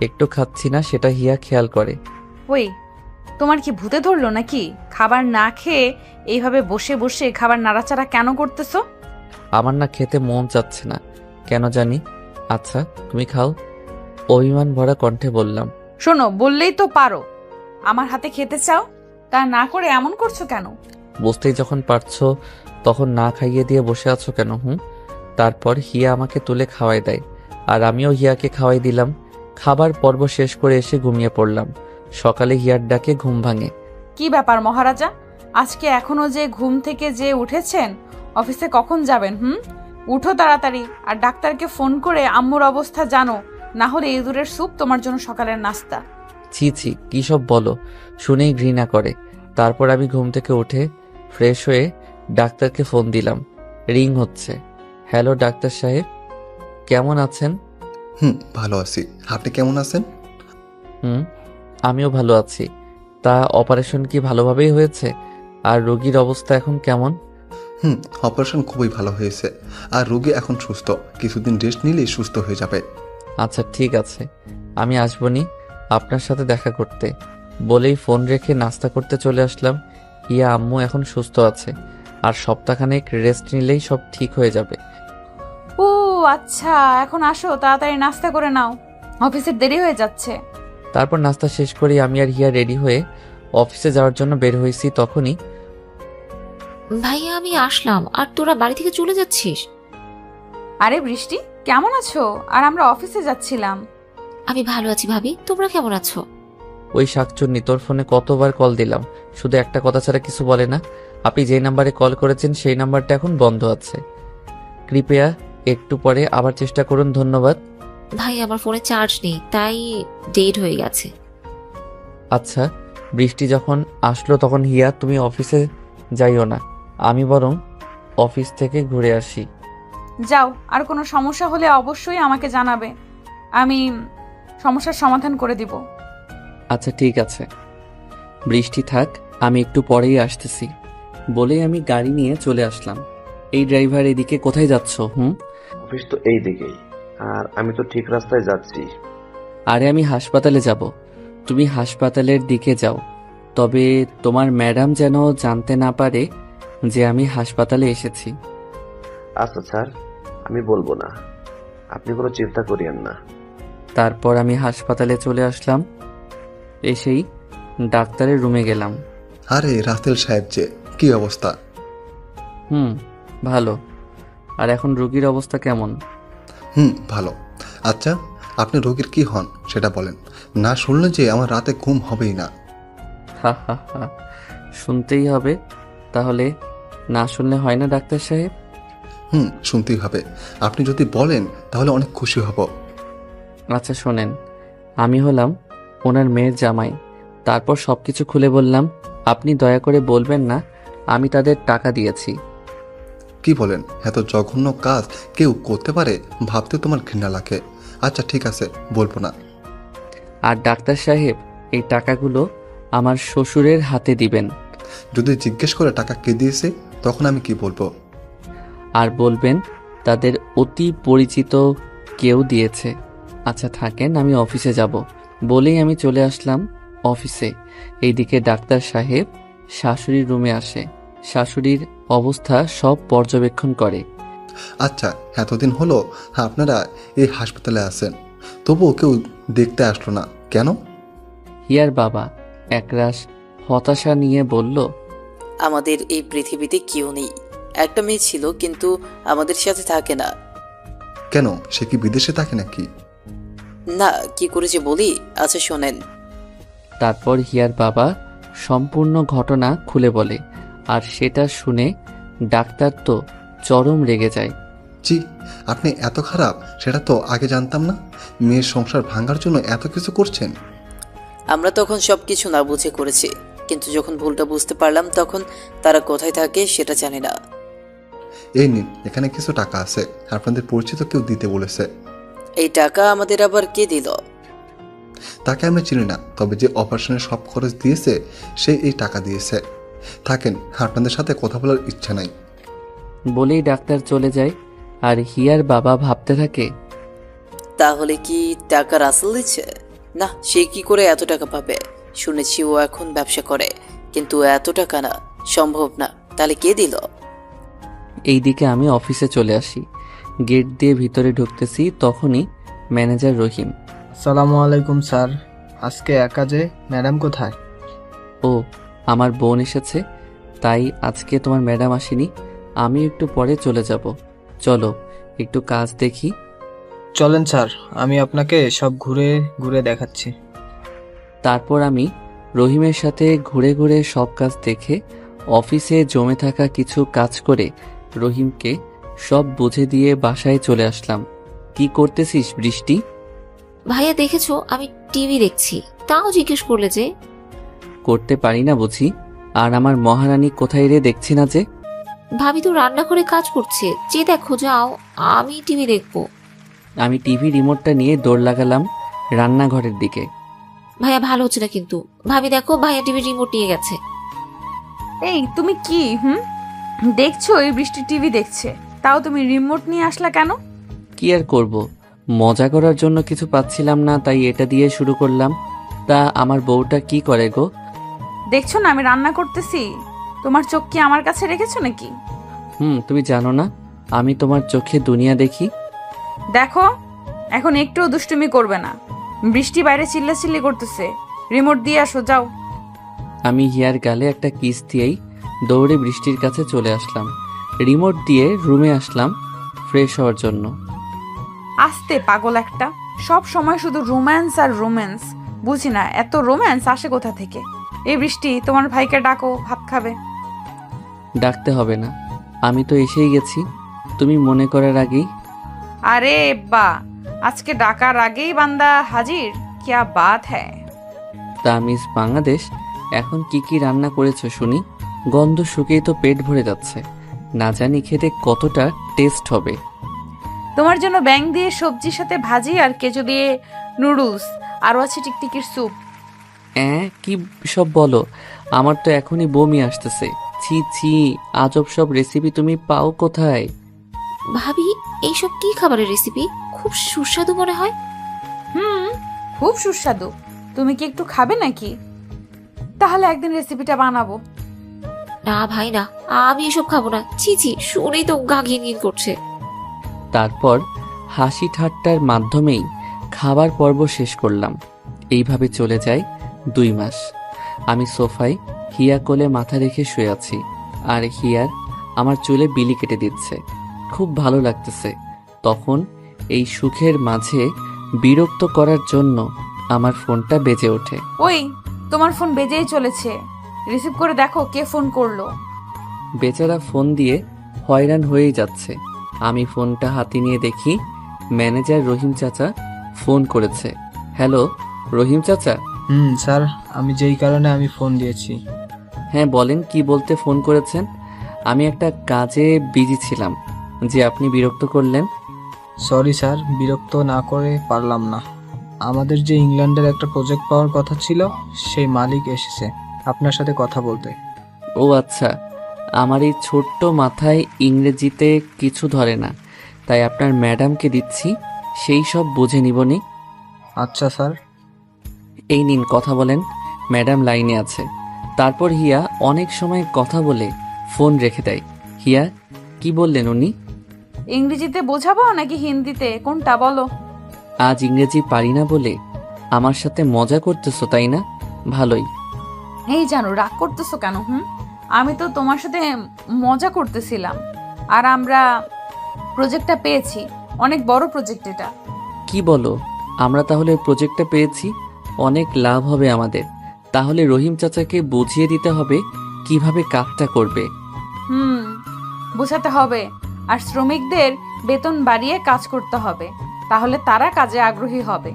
A: একটু খাচ্ছি না, সেটা হিয়া খেয়াল করে।
E: ওই, তোমার কি ভূতে ধরলো নাকি? খাবার না খেয়ে এইভাবে বসে বসে খাবার নাড়াচাড়া কেন করতেছো?
A: আমার না খেতে মন চাচ্ছে না, কেন জানি। আচ্ছা তুমি খাও, অভিমান ভরা কণ্ঠে বললাম।
E: শোনো, বললেই তো পারো। আমার হাতে খেতে চাও, তা না করে এমন করছো কেন?
A: বুঝতেই যখন পারছো তখন না খাইয়ে দিয়ে বসে আছো কেন? তারপর হিয়া আমাকে তুলে খাওয়াই দেয়, আর আমিও হিয়াকে খাওয়াই দিলাম। খাবার পর্ব শেষ করে এসে ঘুমিয়ে পড়লাম। সকালে হিয়ার ডাকে ঘুম ভাঙে।
E: কি ব্যাপার মহারাজা, আজকে এখনো যে ঘুম থেকে যে উঠেছেন? অফিসে কখন যাবেন? উঠো তাড়াতাড়ি, আর ডাক্তারকে ফোন করে আম্মুর অবস্থা জানো, না হলে ইঁদুরের স্যুপ তোমার জন্য সকালের নাস্তা।
A: ছি ছি, কি সব বলো, শুনেই ঘৃণা করে। তারপর আমি ঘুম থেকে উঠে ফ্রেশ হয়ে ডাক্তারকে ফোন দিলাম। রিং হচ্ছে। হ্যালো ডাক্তার সাহেব, কেমন আছেন?
J: ভালো আছি, আপনি কেমন আছেন?
A: আমিও ভালো আছি। তা অপারেশন কি ভালোভাবেই হয়েছে? আর রোগীর অবস্থা এখন কেমন?
J: অপারেশন খুবই ভালো হয়েছে, আর রোগী এখন সুস্থ। কিছুদিন রেস্ট নিলেই সুস্থ হয়ে যাবে।
A: আচ্ছা ঠিক আছে, আমি আসবনি আপনার সাথে দেখা করতে। বলেই ফোন রেখে নাস্তা করতে চলে আসলাম। হিয়া আম্মু এখন সুস্থ আছে, আর সপ্তাহখানেক রেস্ট নিলেই সব ঠিক হয়ে যাবে।
E: ও আচ্ছা, এখন আসো, তাড়াতাড়ি নাস্তা করে নাও, অফিসের দেরি হয়ে যাচ্ছে।
A: তারপর নাস্তা শেষ করে আমি আর হিয়া রেডি হয়ে অফিসে যাওয়ার জন্য বের হয়েছি। তখনই
C: ভাইয়া আমি আসলাম, আর তোরা বাড়ি থেকে চলে যাচ্ছিস?
E: আরে বৃষ্টি, কেমন আছো? আর আমরা অফিসে যাচ্ছিলাম।
C: আমি ভালো আছি ভাবি, তোমরা কেমন আছো?
A: ওই শাকচুন্নি তোর ফোনে কতবার কল দিলাম, শুধু একটা কথা ছাড়া কিছু বলে না। আপনি যে নাম্বারে কল করেছেন সেই নাম্বারটা এখন বন্ধ আছে, কৃপয়া একটু পরে আবার চেষ্টা করুন, ধন্যবাদ।
C: ভাই আমার ফোনে চার্জ নেই, তাই ডেট হয়ে গেছে।
A: আচ্ছা, বৃষ্টি যখন আসলো তখন হিয়া তুমি অফিসে যাইও না, আমি বরং অফিস থেকে ঘুরে আসি।
E: যাও, আর কোনো সমস্যা হলে অবশ্যই আমাকে জানাবে, আমি সমস্যার সমাধান করে দিব।
A: আচ্ছা ঠিক আছে, বৃষ্টি থাক, আমি একটু পরেই আসতেছি। বলেই আমি গাড়ি নিয়ে চলে আসলাম। এই ড্রাইভার, এদিকে কোথায় যাচ্ছ?
B: অফিস তো এই দিকেই, আর আমি তো ঠিক রাস্তায় যাচ্ছি।
A: আরে আমি হাসপাতালে যাব, তুমি হাসপাতালের দিকে যাও। তবে তোমার ম্যাডাম যেন জানতে না পারে যে আমি হাসপাতালে এসেছি।
B: আচ্ছা স্যার, আমি বলবো না, আপনি কোনো চিন্তা করিয়েন না।
A: তারপর আমি হাসপাতালে চলে আসলাম। এসেই ডাক্তারের রুমে গেলাম।
J: আরে রাতেল সাহেব যে, কি অবস্থা?
A: ভালো। আর এখন রোগীর অবস্থা কেমন?
J: ভালো। আচ্ছা, আপনি রোগীর কি হন সেটা বলেন, না শুনলে যে আমার রাতে ঘুম হবেই না।
A: হা হা হা, শুনতেই হবে। তাহলে না শুনলে হয় না ডাক্তার সাহেব?
J: শুনতেই হবে। আপনি যদি বলেন তাহলে অনেক খুশি হব।
A: আচ্ছা শোনেন, আমি হলাম ওনার মেয়ের জামাই। তারপর সবকিছু খুলে বললাম। আপনি দয়া করে বলবেন না আমি তাদের টাকা দিয়েছি।
J: কি বলেন? এত জঘন্য কাজ কেউ করতে পারে ভাবতে তোমার ঘৃণা লাগে। আচ্ছা ঠিক আছে, বলবো না।
A: আর ডাক্তার সাহেব, এই টাকাগুলো আমার শ্বশুরের হাতে দিবেন।
J: যদি জিজ্ঞেস করে টাকা কে দিয়েছে, তখন আমি কি বলবো?
A: আর বলবেন তাদের অতি পরিচিত কেউ দিয়েছে। আচ্ছা থাকেন, আমি অফিসে যাব। বলেই আমি চলে আসলাম অফিসে। এইদিকে ডাক্তার সাহেব শাশুড়ির রুমে আসে। শাশুড়ির অবস্থা সব পর্যবেক্ষণ করে।
J: আচ্ছা, এতদিন হলো আপনারা এই হাসপাতালে আছেন, তবুও কেউ দেখতে আসলো না কেন?
A: হিয়ার বাবা একরাশ হতাশা নিয়ে বলল,
G: আমাদের এই পৃথিবীতে কেউ নেই। একটা মেয়ে ছিল, কিন্তু আমাদের সাথে থাকে না।
J: কেন, সে কি বিদেশে থাকে নাকি?
G: না, কি করেছে বলি? আচ্ছা শোনেন।
A: তারপর হিয়ার বাবা সম্পূর্ণ ঘটনা খুলে বলে। আর সেটা শুনে ডাক্তার তো চরম রেগে যায়।
J: জি, আপনি এত খারাপ সেটা তো আগে জানতাম না। মেয়ের সংসার ভাঙার জন্য এত কিছু করছেন।
G: আমরা তখন সব কিছু না বুঝে করেছি, কিন্তু যখন ভুলটা বুঝতে পারলাম তখন তারা কোথায় থাকে সেটা জানি না।
J: এই নিন, এখানে কিছু টাকা আছে, আপনাদের পরিচিত কেউ দিতে বলেছে।
G: এই টাকা আমাদের আবার কে দিল?
J: তাকে আমরা চিনি না, তবে যে অপারেশনের সব খরচ দিয়েছে সে এই টাকা দিয়েছে। থাকেন, আপনাদের সাথে কথা বলার ইচ্ছা নাই।
A: বলেই ডাক্তার চলে যায়। আর হিয়ার বাবা ভাবতে থাকে,
G: তাহলে কি টাকা রাসেল দিচ্ছে? না, সে কি করে এত টাকা পাবে? শুনেছি ও এখন ব্যবসা করে, কিন্তু এত টাকা না, সম্ভব না। তাহলে কে দিল?
A: এইদিকে আমি অফিসে চলে আসি। গেট দিয়ে ভিতরে ঢুকতেছি, তখনই ম্যানেজার রহিম।
F: আসসালামু আলাইকুম স্যার, আজকে একা যে, ম্যাডাম কোথায়?
A: ও, আমার বোন এসেছে, তাই আজকে তোমার ম্যাডাম আসেনি। আমি একটু পরে চলে যাব। চলো একটু কাজ দেখি।
F: চলেন স্যার, আমি আপনাকে সব ঘুরে ঘুরে দেখাচ্ছি।
A: তারপর আমি রহিমের সাথে ঘুরে ঘুরে সব কাজ দেখে অফিসে জমে থাকা কিছু কাজ করে রহিমকে সব বুঝে দিয়ে বাসায় চলে আসলাম। কি করতেছিস বৃষ্টি?
C: ভাইয়া দেখেছো আমি টিভি দেখছি, তাও জিজ্ঞেস করলে যে?
A: করতে পারি না বুঝি? আর আমার মহারানী কোথায় রে, দেখছি না যে?
C: ভাবি তো রান্না করে কাজ করছে, যে দেখো যাও, আমি টিভি দেখবো।
A: আমি টিভি রিমোটটা নিয়ে দৌড় লাগালাম রান্নাঘরের দিকে।
C: ভাইয়া ভালো হচ্ছে না কিন্তু। ভাবি দেখো, ভাইয়া টিভি রিমোট নিয়ে গেছে।
E: এই তুমি কি দেখছো? এই বৃষ্টি টিভি দেখছে, তাও তুমি রিমোট নিয়ে আসলা কেন?
A: কি আর করব, মজা করার জন্য কিছু পাচ্ছিলাম না, তাই এটা দিয়ে শুরু করলাম। তা আমার বউটা কি করে গো?
E: দেখছো না আমি রান্না করতেছি, তোমার চোখ কি আমার কাছে রেখেছো নাকি?
A: তুমি জানো না আমি তোমার চোখে দুনিয়া দেখি?
E: দেখো, এখন একটুও দুষ্টুমি করবে না। বৃষ্টি বাইরে চিল্লাচিল্লি করতেছে, রিমোট দিয়ে আসো যাও।
A: আমি হিয়ার গালে একটা কিস দিয়েই দৌড়ে বৃষ্টির কাছে চলে আসলাম। রিমোট দিয়ে রুমে আসলাম ফ্রেশ হওয়ার জন্য।
E: আস্তে পাগল একটা, সব সময় শুধু রোম্যান্স আর রোম্যান্স। বুঝি না এত রোম্যান্স আসে কোথা থেকে। এই বৃষ্টি, তোমার ভাইকে ডাকো, ভাত খাবে।
A: ডাকতে হবে না, আমি তো এসেই গেছি, তুমি মনে করার আগেই।
E: আরে বা, আজকে ডাকার আগেই বান্দা হাজির, क्या बात है।
A: তা মিস বাংলাদেশ, এখন কি কি রান্না করেছো শুনি? গন্ধ শুকেই তো পেট ভরে যাচ্ছে, না জানি খেতে কতটা টেস্ট হবে।
E: তোমার জন্য ব্যাং দিয়ে সবজির সাথে ভাজি আর কেঁচো দিয়ে নুডলস, আরও আছে টিকটিকির স্যুপ।
A: কি সব বলো? আমার তো এখনই বমি আসতেছে। ছি ছি, আজব সব রেসিপি তুমি পাও কোথায়?
C: ভাবি এইসব কি খাবারের রেসিপি? খুব সুস্বাদু মনে হয়।
E: খুব সুস্বাদু। তুমি কি একটু খাবে নাকি? তাহলে একদিন রেসিপিটা বানাবো।
C: না ভাই না, আমি এসব খাবো না। ছি ছি, শুনেই তো গা ঘিন ঘিন করছে।
A: তারপর হাসি ঠাট্টার মাধ্যমেই খাবার পর্ব শেষ করলাম। এইভাবে চলে যায় 2 মাস। আমি সোফায় হিয়া কোলে মাথা রেখে শুয়ে আছি, আর হিয়ার আমার চুলে বিলি কেটে দিচ্ছে। খুব ভালো লাগতেছে। তখন এই সুখের মাঝে বিরক্ত করার জন্য আমার ফোনটা বেজে ওঠে।
E: ওই তোমার ফোন বেজেই চলেছে, রিসিভ করে দেখো কে ফোন করলো।
A: বেচারা ফোন দিয়ে হয়রান হয়েই যাচ্ছে। আমি ফোনটা হাতে নিয়ে দেখি ম্যানেজার রহিম চাচা ফোন করেছে। হ্যালো রহিম চাচা।
F: স্যার, আমি যেই কারণে আমি ফোন দিয়েছি।
A: হ্যাঁ বলেন, কি বলতে ফোন করেছেন? আমি একটা কাজে বিজি ছিলাম যে আপনি বিরক্ত করলেন।
F: সরি স্যার, বিরক্ত না করে পারলাম না। আমাদের যে ইংল্যান্ডের একটা প্রজেক্ট পাওয়ার কথা ছিল, সেই মালিক এসেছে আপনার সাথে কথা বলতে।
A: ও আচ্ছা, আমার এই ছোট্ট মাথায় ইংরেজিতে কিছু ধরে না, তাই আপনার ম্যাডামকে দিচ্ছি, সেই সব বুঝে নিবনি।
F: আচ্ছা স্যার।
A: এই নিন কথা বলেন, ম্যাডাম লাইনে আছে। তারপর হিয়া অনেক সময় কথা বলে ফোন রেখে দেয়। হিয়া, কি বললেন উনি?
E: ইংরেজিতে বোঝাবো নাকি হিন্দিতে, কোনটা বলো?
A: আজ ইংরেজি পারি না বলে আমার সাথে মজা করতেছো তাই না? ভালোই।
E: এই জানো রাগ করতেছো কেন? আমি তো তোমার সাথে মজা করতেছিলাম। আর আমরা প্রজেক্টটা পেয়েছি, অনেক বড় প্রজেক্ট এটা।
A: কি বলো? আমরা তাহলে প্রজেক্টটা পেয়েছি, অনেক লাভ হবে আমাদের। তাহলে রহিম চাচাকে বুঝিয়ে দিতে হবে কিভাবে কাজটা করবে।
E: বোঝাতে হবে, আর শ্রমিকদের বেতন বাড়িয়ে কাজ করতে হবে, তাহলে তারা কাজে আগ্রহী হবে।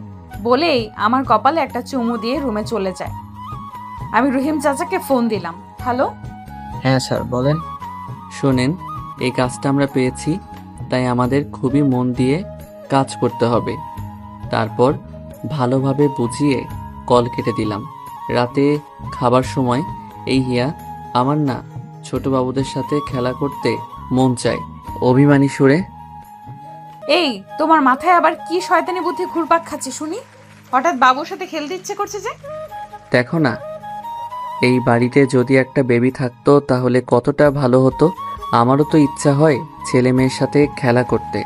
E: বলেই আমার কপালে একটা চুমু দিয়ে রুমে চলে যায়। আমি রহিম চাচাকে ফোন দিলাম। হ্যালো।
F: হ্যাঁ স্যার বলেন।
A: শোনেন, এই কাজটা আমরা পেয়েছি, তাই আমাদের খুবই মন দিয়ে কাজ করতে হবে। তারপর ভালোভাবে বুঝিয়ে কল কেটে দিলাম। রাতে খাবার সময় এই হিয়া, আমার না ছোট বাবুদের সাথে খেলা করতে মন চায়, অভিমানী সুরে।
E: এই তোমার মাথায় আবার কি শয়তানি বুদ্ধি ঘুরপাক খাচ্ছে শুনি? হঠাৎ বাবুর সাথে খেলতে ইচ্ছে করছে যে?
A: দেখো না, এই বাড়িতে যদি একটা বেবি থাকতো তাহলে কতটা ভালো হতো। আমারও তো ইচ্ছা হয় ছেলে মেয়ের সাথে খেলা করতে।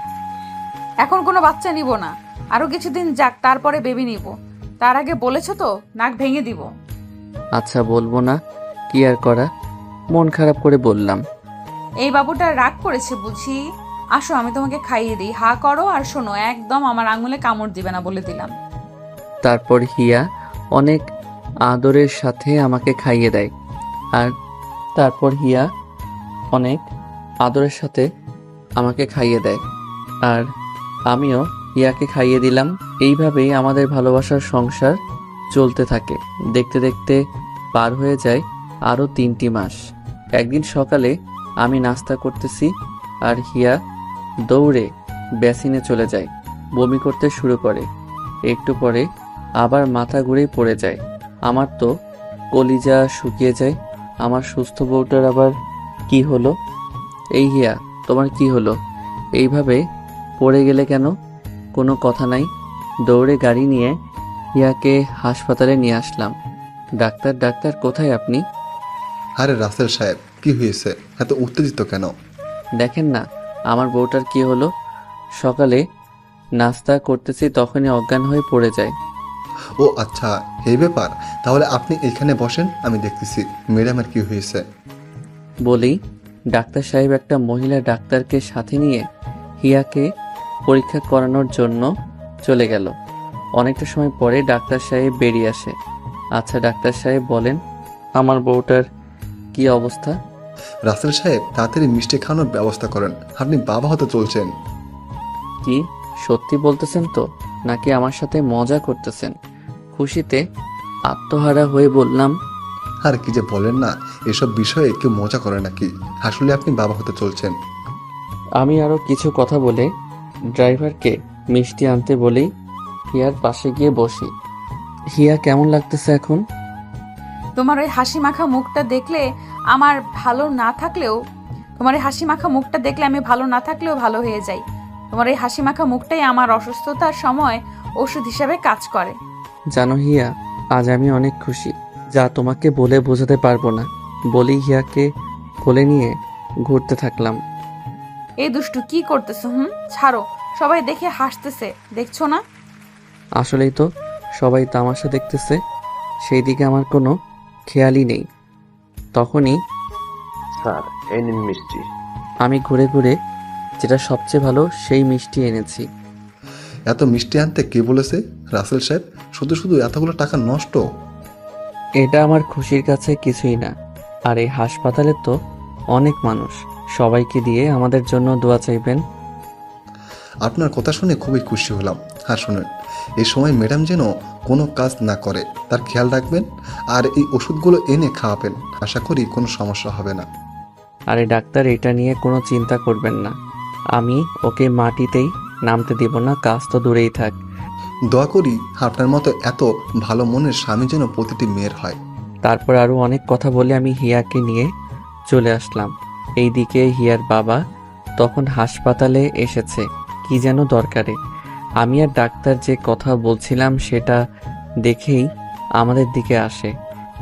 E: এখন কোনো বাচ্চা নিব না, আরো কিছুদিন যাক, তারপরে বেবি নিব। তার আগে বলেছো তো নাক ভেঙে দিব।
A: আচ্ছা বলবো না, কি আর করা, মন খারাপ করে বললাম।
E: এই বাবুটা রাগ করেছে বুঝি। আসো আমি তোমাকে খাইয়ে দিই, হা করো আর শোনো, একদম আমার আঙুলে কামড় দিবে না বলে দিলাম।
A: তারপর হিয়া অনেক আদরের সাথে আমাকে খাইয়ে দেয়, আর তারপর হিয়া অনেক আদরের সাথে আমাকে খাইয়ে দেয়, আর আমিও হিয়াকে খাইয়ে দিলাম। এইভাবেই আমাদের ভালোবাসার সংসার চলতে থাকে। দেখতে দেখতে পার হয়ে যায় আরও 3টি মাস। একদিন সকালে আমি নাস্তা করতেছি, আর হিয়া দৌড়ে বেসিনে চলে যায়, বমি করতে শুরু করে। একটু পরে আবার মাথা ঘুরেই পড়ে যায়। আমার তো কলিজা শুকিয়ে যায়। আমার সুস্থ বউটার আবার কি হলো? এই হিয়া, তোমার কি হলো? এইভাবে পড়ে গেলে কেন? কোনো কথা নাই। দৌড়ে গাড়ি নিয়ে হিয়াকে হাসপাতালে নিয়ে আসলাম। ডাক্তার ডাক্তার কোথায় আপনি?
J: আরে রাসেল সাহেব, কি হয়েছে? এত উত্তেজিত কেন?
A: দেখেন না আমার বউটার কি হলো। সকালে নাস্তা করতেছি, তখনই অজ্ঞান হয়ে পড়ে যায়।
J: ও আচ্ছা, এই ব্যাপার। তাহলে আপনি এখানে বসেন, আমি দেখতেছি ম্যাডামের কি হয়েছে।
A: বলেই ডাক্তার সাহেব একটা মহিলা ডাক্তারকে সাথে নিয়ে হিয়াকে পরীক্ষা করানোর জন্য চলে গেল। অনেকটা সময় পরে ডাক্তার সাহেব বেরিয়ে আসে। আচ্ছা ডাক্তার সাহেব বলেন, আমার বউটার কি অবস্থা?
J: রাসেল সাহেব, তাড়াতাড়ি মিষ্টি খাওয়ানোর ব্যবস্থা করেন, আপনি বাবা হতে চলছেন।
A: কি সত্যি বলতেছেন তো, নাকি আমার সাথে মজা করতেছেন? খুশিতে আত্মহারা হয়ে বললাম,
J: আর কি যে বলেন না, এসব বিষয়ে কেউ মজা করে নাকি? আসলে আপনি বাবা হতে চলছেন।
A: আমি আরো কিছু কথা বলে ড্রাইভারকে মিষ্টি আনতে বলেই হিয়ার পাশে গিয়ে বসি। হিয়া কেমন লাগতেছে এখন?
E: তোমার ওই হাসি মাখা মুখটা দেখলে আমার ভালো না থাকলেও, তোমার এই হাসি মাখা মুখটা দেখলে আমি ভালো না থাকলেও ভালো হয়ে যাই। তোমার এই হাসি মাখা মুখটাই আমার অসুস্থতার সময় ওষুধ হিসাবে কাজ করে।
A: জানো হিয়া, আজ আমি অনেক খুশি, যা তোমাকে বলে বোঝাতে পারবো না। বলেই হিয়াকে কোলে নিয়ে ঘুরতে থাকলাম।
E: এই দুষ্টু কি করতেছো? ছাড়ো, সবাই দেখে হাসতেছে, দেখছো না?
A: আসলেই তো সবাই তামাশা দেখতেছে, সেই দিকে আমার কোনো খেয়ালই নেই। তখনই
B: স্যার, এই নিন মিষ্টি।
A: আমি ঘুরে ঘুরে যেটা সবচেয়ে ভালো সেই মিষ্টি এনেছি।
J: এত মিষ্টি আনতে কে বলেছে? রাসেল সাহেব, শুধু শুধু এতগুলো টাকা নষ্ট।
A: এটা আমার খুশির কাছে কিছুই না। আর এই হাসপাতালে তো অনেক মানুষ, সবাইকে দিয়ে আমাদের জন্য দোয়া চাইবেন।
J: আপনার কথা শুনে খুবই খুশি হলাম। আর শুনুন, এই সময় ম্যাডাম যেন কোনো কাজ না করে তার খেয়াল রাখবেন, আর এই ওষুধগুলো এনে খাওয়াবেন। আশা করি কোনো সমস্যা হবে না।
A: আরে ডাক্তার, এটা নিয়ে কোনো চিন্তা করবেন না, আমি ওকে মাটিতেই নামতে দিব না, কাজ তো দূরেই থাক।
J: দোয়া করি আপনার মতো এত ভালো মনের স্বামী যেন প্রতিটি মেয়ের হয়।
A: তারপর আরও অনেক কথা বলে আমি হিয়াকে নিয়ে চলে আসলাম। এইদিকে হিয়ার বাবা তখন হাসপাতালে এসেছে কি যেন দরকারে। আমি আর ডাক্তার যে কথা বলছিলাম সেটা দেখেই আমাদের দিকে আসে,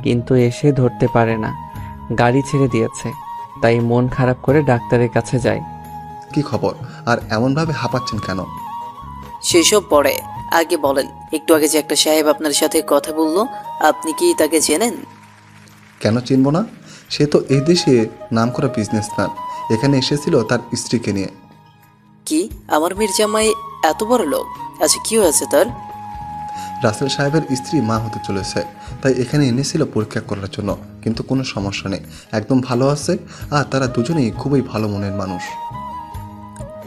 A: কিন্তু এসে ধরতে পারে না, গাড়ি ছেড়ে দিয়েছে। তাই মন খারাপ করে ডাক্তারের কাছে যাই।
J: কি খবর? আর এমনভাবে হাঁপাচ্ছেন কেন?
G: সেসব পরে আগে বলেন, একটু আগে যে একটা সাহেব আপনার সাথে কথা বললো, আপনি কি তাকে চেনেন?
J: কেন চিনব না? সে তো এই দেশে নামকরা বিজনেসম্যান। এখানে এসেছিল তার স্ত্রীকে নিয়ে।
G: কি আমার মেয়ের জামাই এত বড় লোক? আচ্ছা, কি হয়েছে তার?
J: রাসেল সাহেবের স্ত্রী মা হতে চলেছে, তাই এখানে এনেছিল পরীক্ষা করার জন্য। কিন্তু কোনো সমস্যা নেই, একদম ভালো আছে। আর তারা দুজনেই খুবই ভালো মনের মানুষ।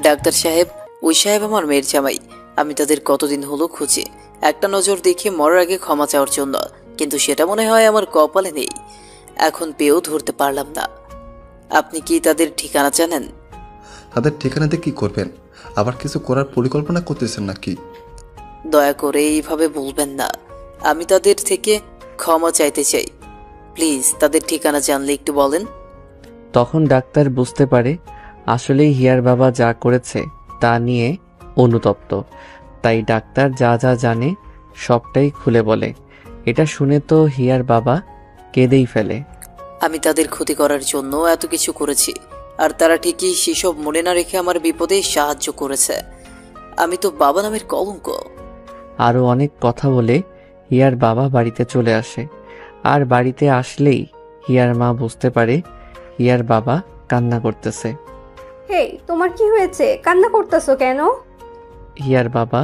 G: ডাক্তার সাহেব, ওই সাহেব আমার মেয়ের জামাই। আমি তাদের কতদিন হলো খুঁজি, একটা নজর দেখে মরার আগে ক্ষমা চাওয়ার জন্য, কিন্তু সেটা মনে হয় আমার কপালে নেই। এখন পেয়েও ধরতে পারলাম না। আপনি কি তাদের ঠিকানা জানেন?
J: তাদের ঠিকানাতে কি করবেন? আবার কিছু করার পরিকল্পনা করতেছেন নাকি?
G: দয়া করে এইভাবে বলবেন না, আমি তাদের থেকে ক্ষমা চাইতে চাই। প্লিজ, তাদের ঠিকানা জানলে একটু বলেন।
A: তখন ডাক্তার বুঝতে পারে আসলেই হিয়ার বাবা যা করেছে তা নিয়ে অনুতপ্ত, তাই ডাক্তার যা যা জানে সবটাই খুলে বলে। এটা শুনে তো হিয়ার বাবা কেঁদেই ফেলে।
G: আমি তাদের ক্ষতি করার জন্য এত কিছু করেছি, আর তারা ঠিকই সেসব মনে না রেখে আমার বিপদে সাহায্য করেছে। আমি তো বাবা নামের কলঙ্ক।
A: আরও অনেক কথা বলে হিয়ার বাবা বাড়িতে চলে আসে। আর বাড়িতে আসলেই হিয়ার মা বুঝতে পারে হিয়ার বাবা কান্না করতেছে।
D: হেই, তোমার কি হয়েছে? কান্না করতেছো কেন?
A: হিয়ার বাবা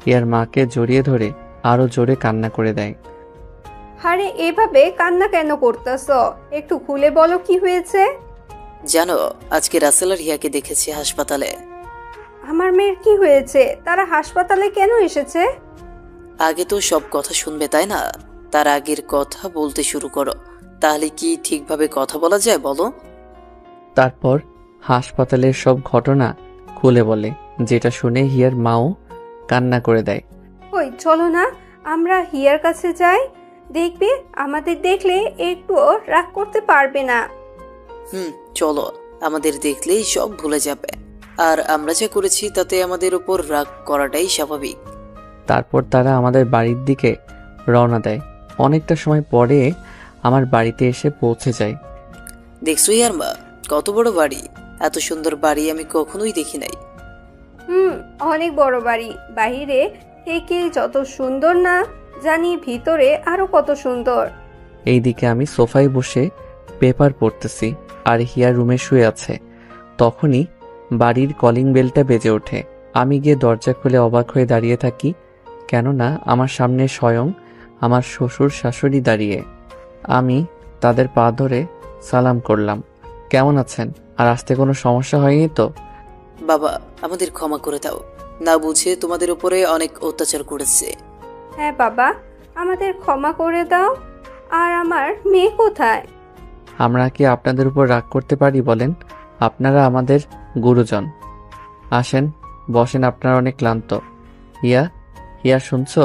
A: হিয়ার মাকে জড়িয়ে ধরে আরো জোরে কান্না করে দেয়।
D: আরে এভাবে কান্না কেন করতেছো? একটু খুলে বলো কি হয়েছে।
G: জানো, আজকে রাসেল আর হিয়াকে দেখেছি হাসপাতালে।
D: আমার মেয়ের কি হয়েছে? তারা হাসপাতালে কেন এসেছে?
G: আগে তো সব কথা শুনবে, তাই না? তার আগের কথা বলতে শুরু করো, তাহলে কি ঠিকভাবে কথা বলা যায় বলো?
A: তারপর হাসপাতালের সব ঘটনা খুলে বলে, যেটা শুনে হিয়ার মাও কান্না করে দেয়।
D: ওই চলো না, আমরা হিয়ার কাছে যাই, দেখবে আমাদের দেখলে একটুও রাগ করতে পারবে না।
G: চলো, আমাদের দেখলেই সব ভুলে যাবে, আর আমরা যা করেছি তাতে আমাদের উপর রাগ করাটাই স্বাভাবিক।
A: তারপর তারা আমাদের বাড়ির দিকে রওনা দেয়। অনেকটা সময় পরে আমার বাড়িতে এসে পৌঁছে যায়।
G: দেখছো ইয়ার মা, কত বড় বাড়ি! এত সুন্দর বাড়ি আমি কখনোই দেখি নাই।
D: অনেক বড় বাড়ি। বাইরে থেকে যত সুন্দর না জানি ভিতরে আরো কত সুন্দর।
A: এইদিকে আমি সোফায় বসে পেপার পড়তেছি আর হিয়া রুমে শুয়ে আছে। তখনই বাড়ির কলিং বেলটা বেজে ওঠে। আমি গিয়ে দরজা খুলে অবাক হয়ে দাঁড়িয়ে থাকি, কেননা আমার সামনে স্বয়ং আমার শ্বশুর শাশুড়ি দাঁড়িয়ে। আমি তাদের পা ধরে সালাম করলাম, কেমন আছেন? আর আসতে কোনো সমস্যা হয়নি তো?
G: বাবা, আমাদের ক্ষমা করে দাও, না বুঝে তোমাদের উপরে অনেক অত্যাচার করেছে।
D: হ্যাঁ বাবা, আমাদের ক্ষমা করে দাও। আর আমার মেয়ে কোথায়?
A: আমরা কি আপনাদের উপর রাগ করতে পারি বলেন? আপনারা আমাদের গুরুজন। আসেন, বসেন, আপনারা অনেক ক্লান্ত। হিয়া, হিয়া শুনছো?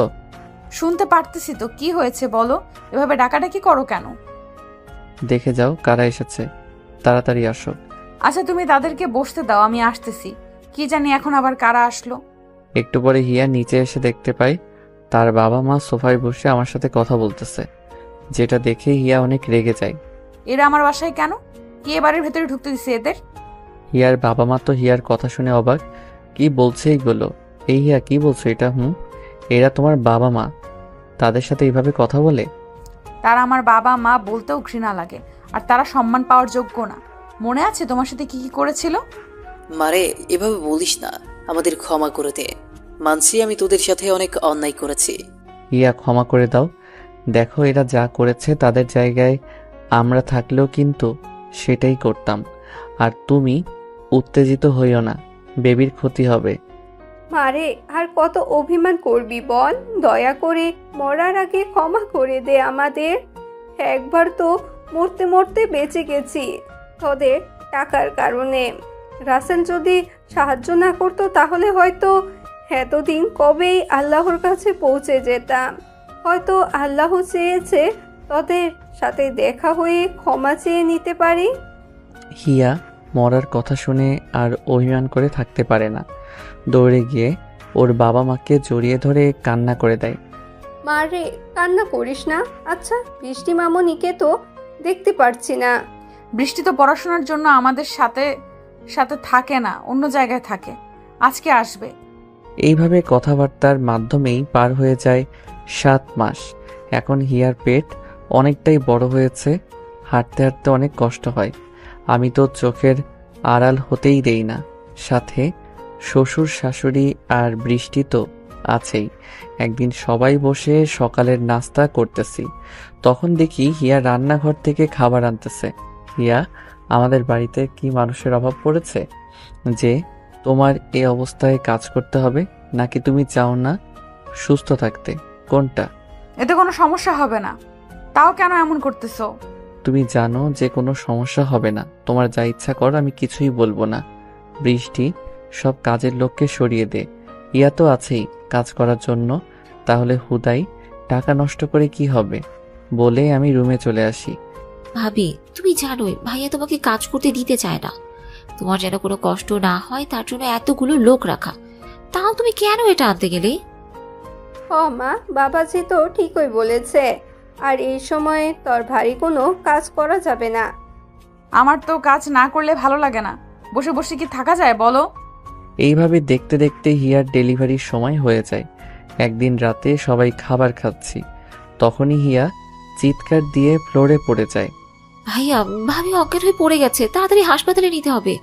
E: শুনতে পারতেছি তো, কি হয়েছে বলো? এভাবে ডাকাডাকি করো কেন?
A: দেখে যাও কারা এসেছে, তাড়াতাড়ি আসো।
E: আচ্ছা, তুমি তাদেরকে বসতে দাও, আমি আসতেছি। কি জানি এখন আবার কারা আসলো।
A: একটু পরে হিয়া নিচে এসে দেখতে পাই তার বাবা মা সোফায় বসে আমার সাথে কথা বলতেছে, যেটা দেখে হিয়া অনেক রেগে যায়।
E: এরা আমার বাসায় কেন? কে বাড়ির ভেতরে ঢুকতে দিছে এদের?
A: হিয়ার বাবা মা তো হিয়ার কথা শুনে অবাক, কি বলছে এইগুলো? এই হিয়া কি বলছো এটা? এরা তোমার বাবা মা, তাদের সাথে এইভাবে কথা বলে?
E: তারা আমার বাবা মা বলতেও ঘৃণা লাগে, আর তারা সম্মান পাওয়ার যোগ্য না। মনে আছে তোমার সাথে কি কি করেছিল?
G: মারে, এভাবে বলিস না, আমাদের ক্ষমা করে দে। মানছি আমি তোদের সাথে অনেক অন্যায় করেছি।
A: হিয়া, ক্ষমা করে দাও। দেখো, এরা যা করেছে তাদের জায়গায় আমরা থাকলেও কিন্তু সেটাই করতাম। আর তুমি উত্তেজিত হইও না, বেবির ক্ষতি হবে।
D: মারে, আর কত অভিমান করবি বল? দয়া করে মরার আগে ক্ষমা করে দে আমাদের। একবার তো মরতে মরতে বেঁচে গেছি তোদের টাকার কারণে। রাসেল যদি সাহায্য না করতো তাহলে হয়তো এতদিন কবেই আল্লাহর কাছে পৌঁছে যেতাম। হয়তো আল্লাহ চেয়েছে তোদের সাথে দেখা হয়ে ক্ষমা চেয়ে নিতে পারি।
A: হিয়া মরার কথা শুনে আর অভিমান করে থাকতে পারে না, দৌড়ে গিয়ে ওর বাবা মাকে জড়িয়ে ধরে কান্না করে দেয়।
D: মারে, কান্না করিস না। আচ্ছা, বৃষ্টি মামনিকে তো দেখতে পারছি না।
E: বৃষ্টি তো পড়াশোনার জন্য আমাদের সাথে সাথে থাকে না, অন্য জায়গায় থাকে। আজকে আসবে।
A: এইভাবে কথাবার্তার মাধ্যমেই পার হয়ে যায় 7 মাস। এখন হিয়ার পেট অনেকটাই বড় হয়েছে, হাঁটতে হাঁটতে অনেক কষ্ট হয়। আমি তো চোখের আড়াল হতেই দেই না। সাথে শ্বশুর শাশুড়ি আর বৃষ্টি তো আছেই। একদিন সবাই বসে সকালের নাস্তা করতেছি, তখন দেখি হিয়া রান্নাঘর থেকে খাবার আনতেছে। হিয়া, আমাদের বাড়িতে কি মানুষের অভাব পড়েছে যে তোমার এই অবস্থায় কাজ করতে হবে? নাকি তুমি চাও না সুস্থ থাকতে? কোনটা?
E: এতে কোনো সমস্যা হবে না, তাও কেন এমন করতেছো?
A: তুমি জানো যে কোনো সমস্যা হবে না, তোমার যা ইচ্ছা কর, আমি কিছুই বলবো না। বৃষ্টি, সব কাজের লোককে সরিয়ে দে। ইয়া তো আছেই কাজ করার জন্য, তাহলে হুদাই টাকা নষ্ট করে কি হবে? বলে আমি রুমে চলে আসি।
C: ভাবি, তুমি জানোই ভাইয়া তোমাকে কাজ করতে দিতে চায় না। তোমার যেন কোনো কষ্ট না হয় তার জন্য এতগুলো লোক রাখা। তাও তুমি কেন এটা আনতে গেলে?
D: ও মা, বাবাজি তো ঠিকই বলেছে। আর এই সময়ে তোর ভারী কোনো কাজ করা যাবে না।
E: আমার তো কাজ না করলে ভালো লাগে না। বসে বসে কি থাকা যায় বলো?
A: এইভাবে দেখতে দেখতে হিয়ার ডেলিভারির সময় হয়ে যায়। একদিন রাতে সবাই খাবার খাচ্ছি, তখনই হিয়া চিৎকার দিয়ে ফ্লোরে পড়ে যায়।
C: ভাইয়া, ভাবি অজ্ঞান হয়ে পড়ে গেছে, তাড়াতাড়ি হাসপাতালে নিতে হবে।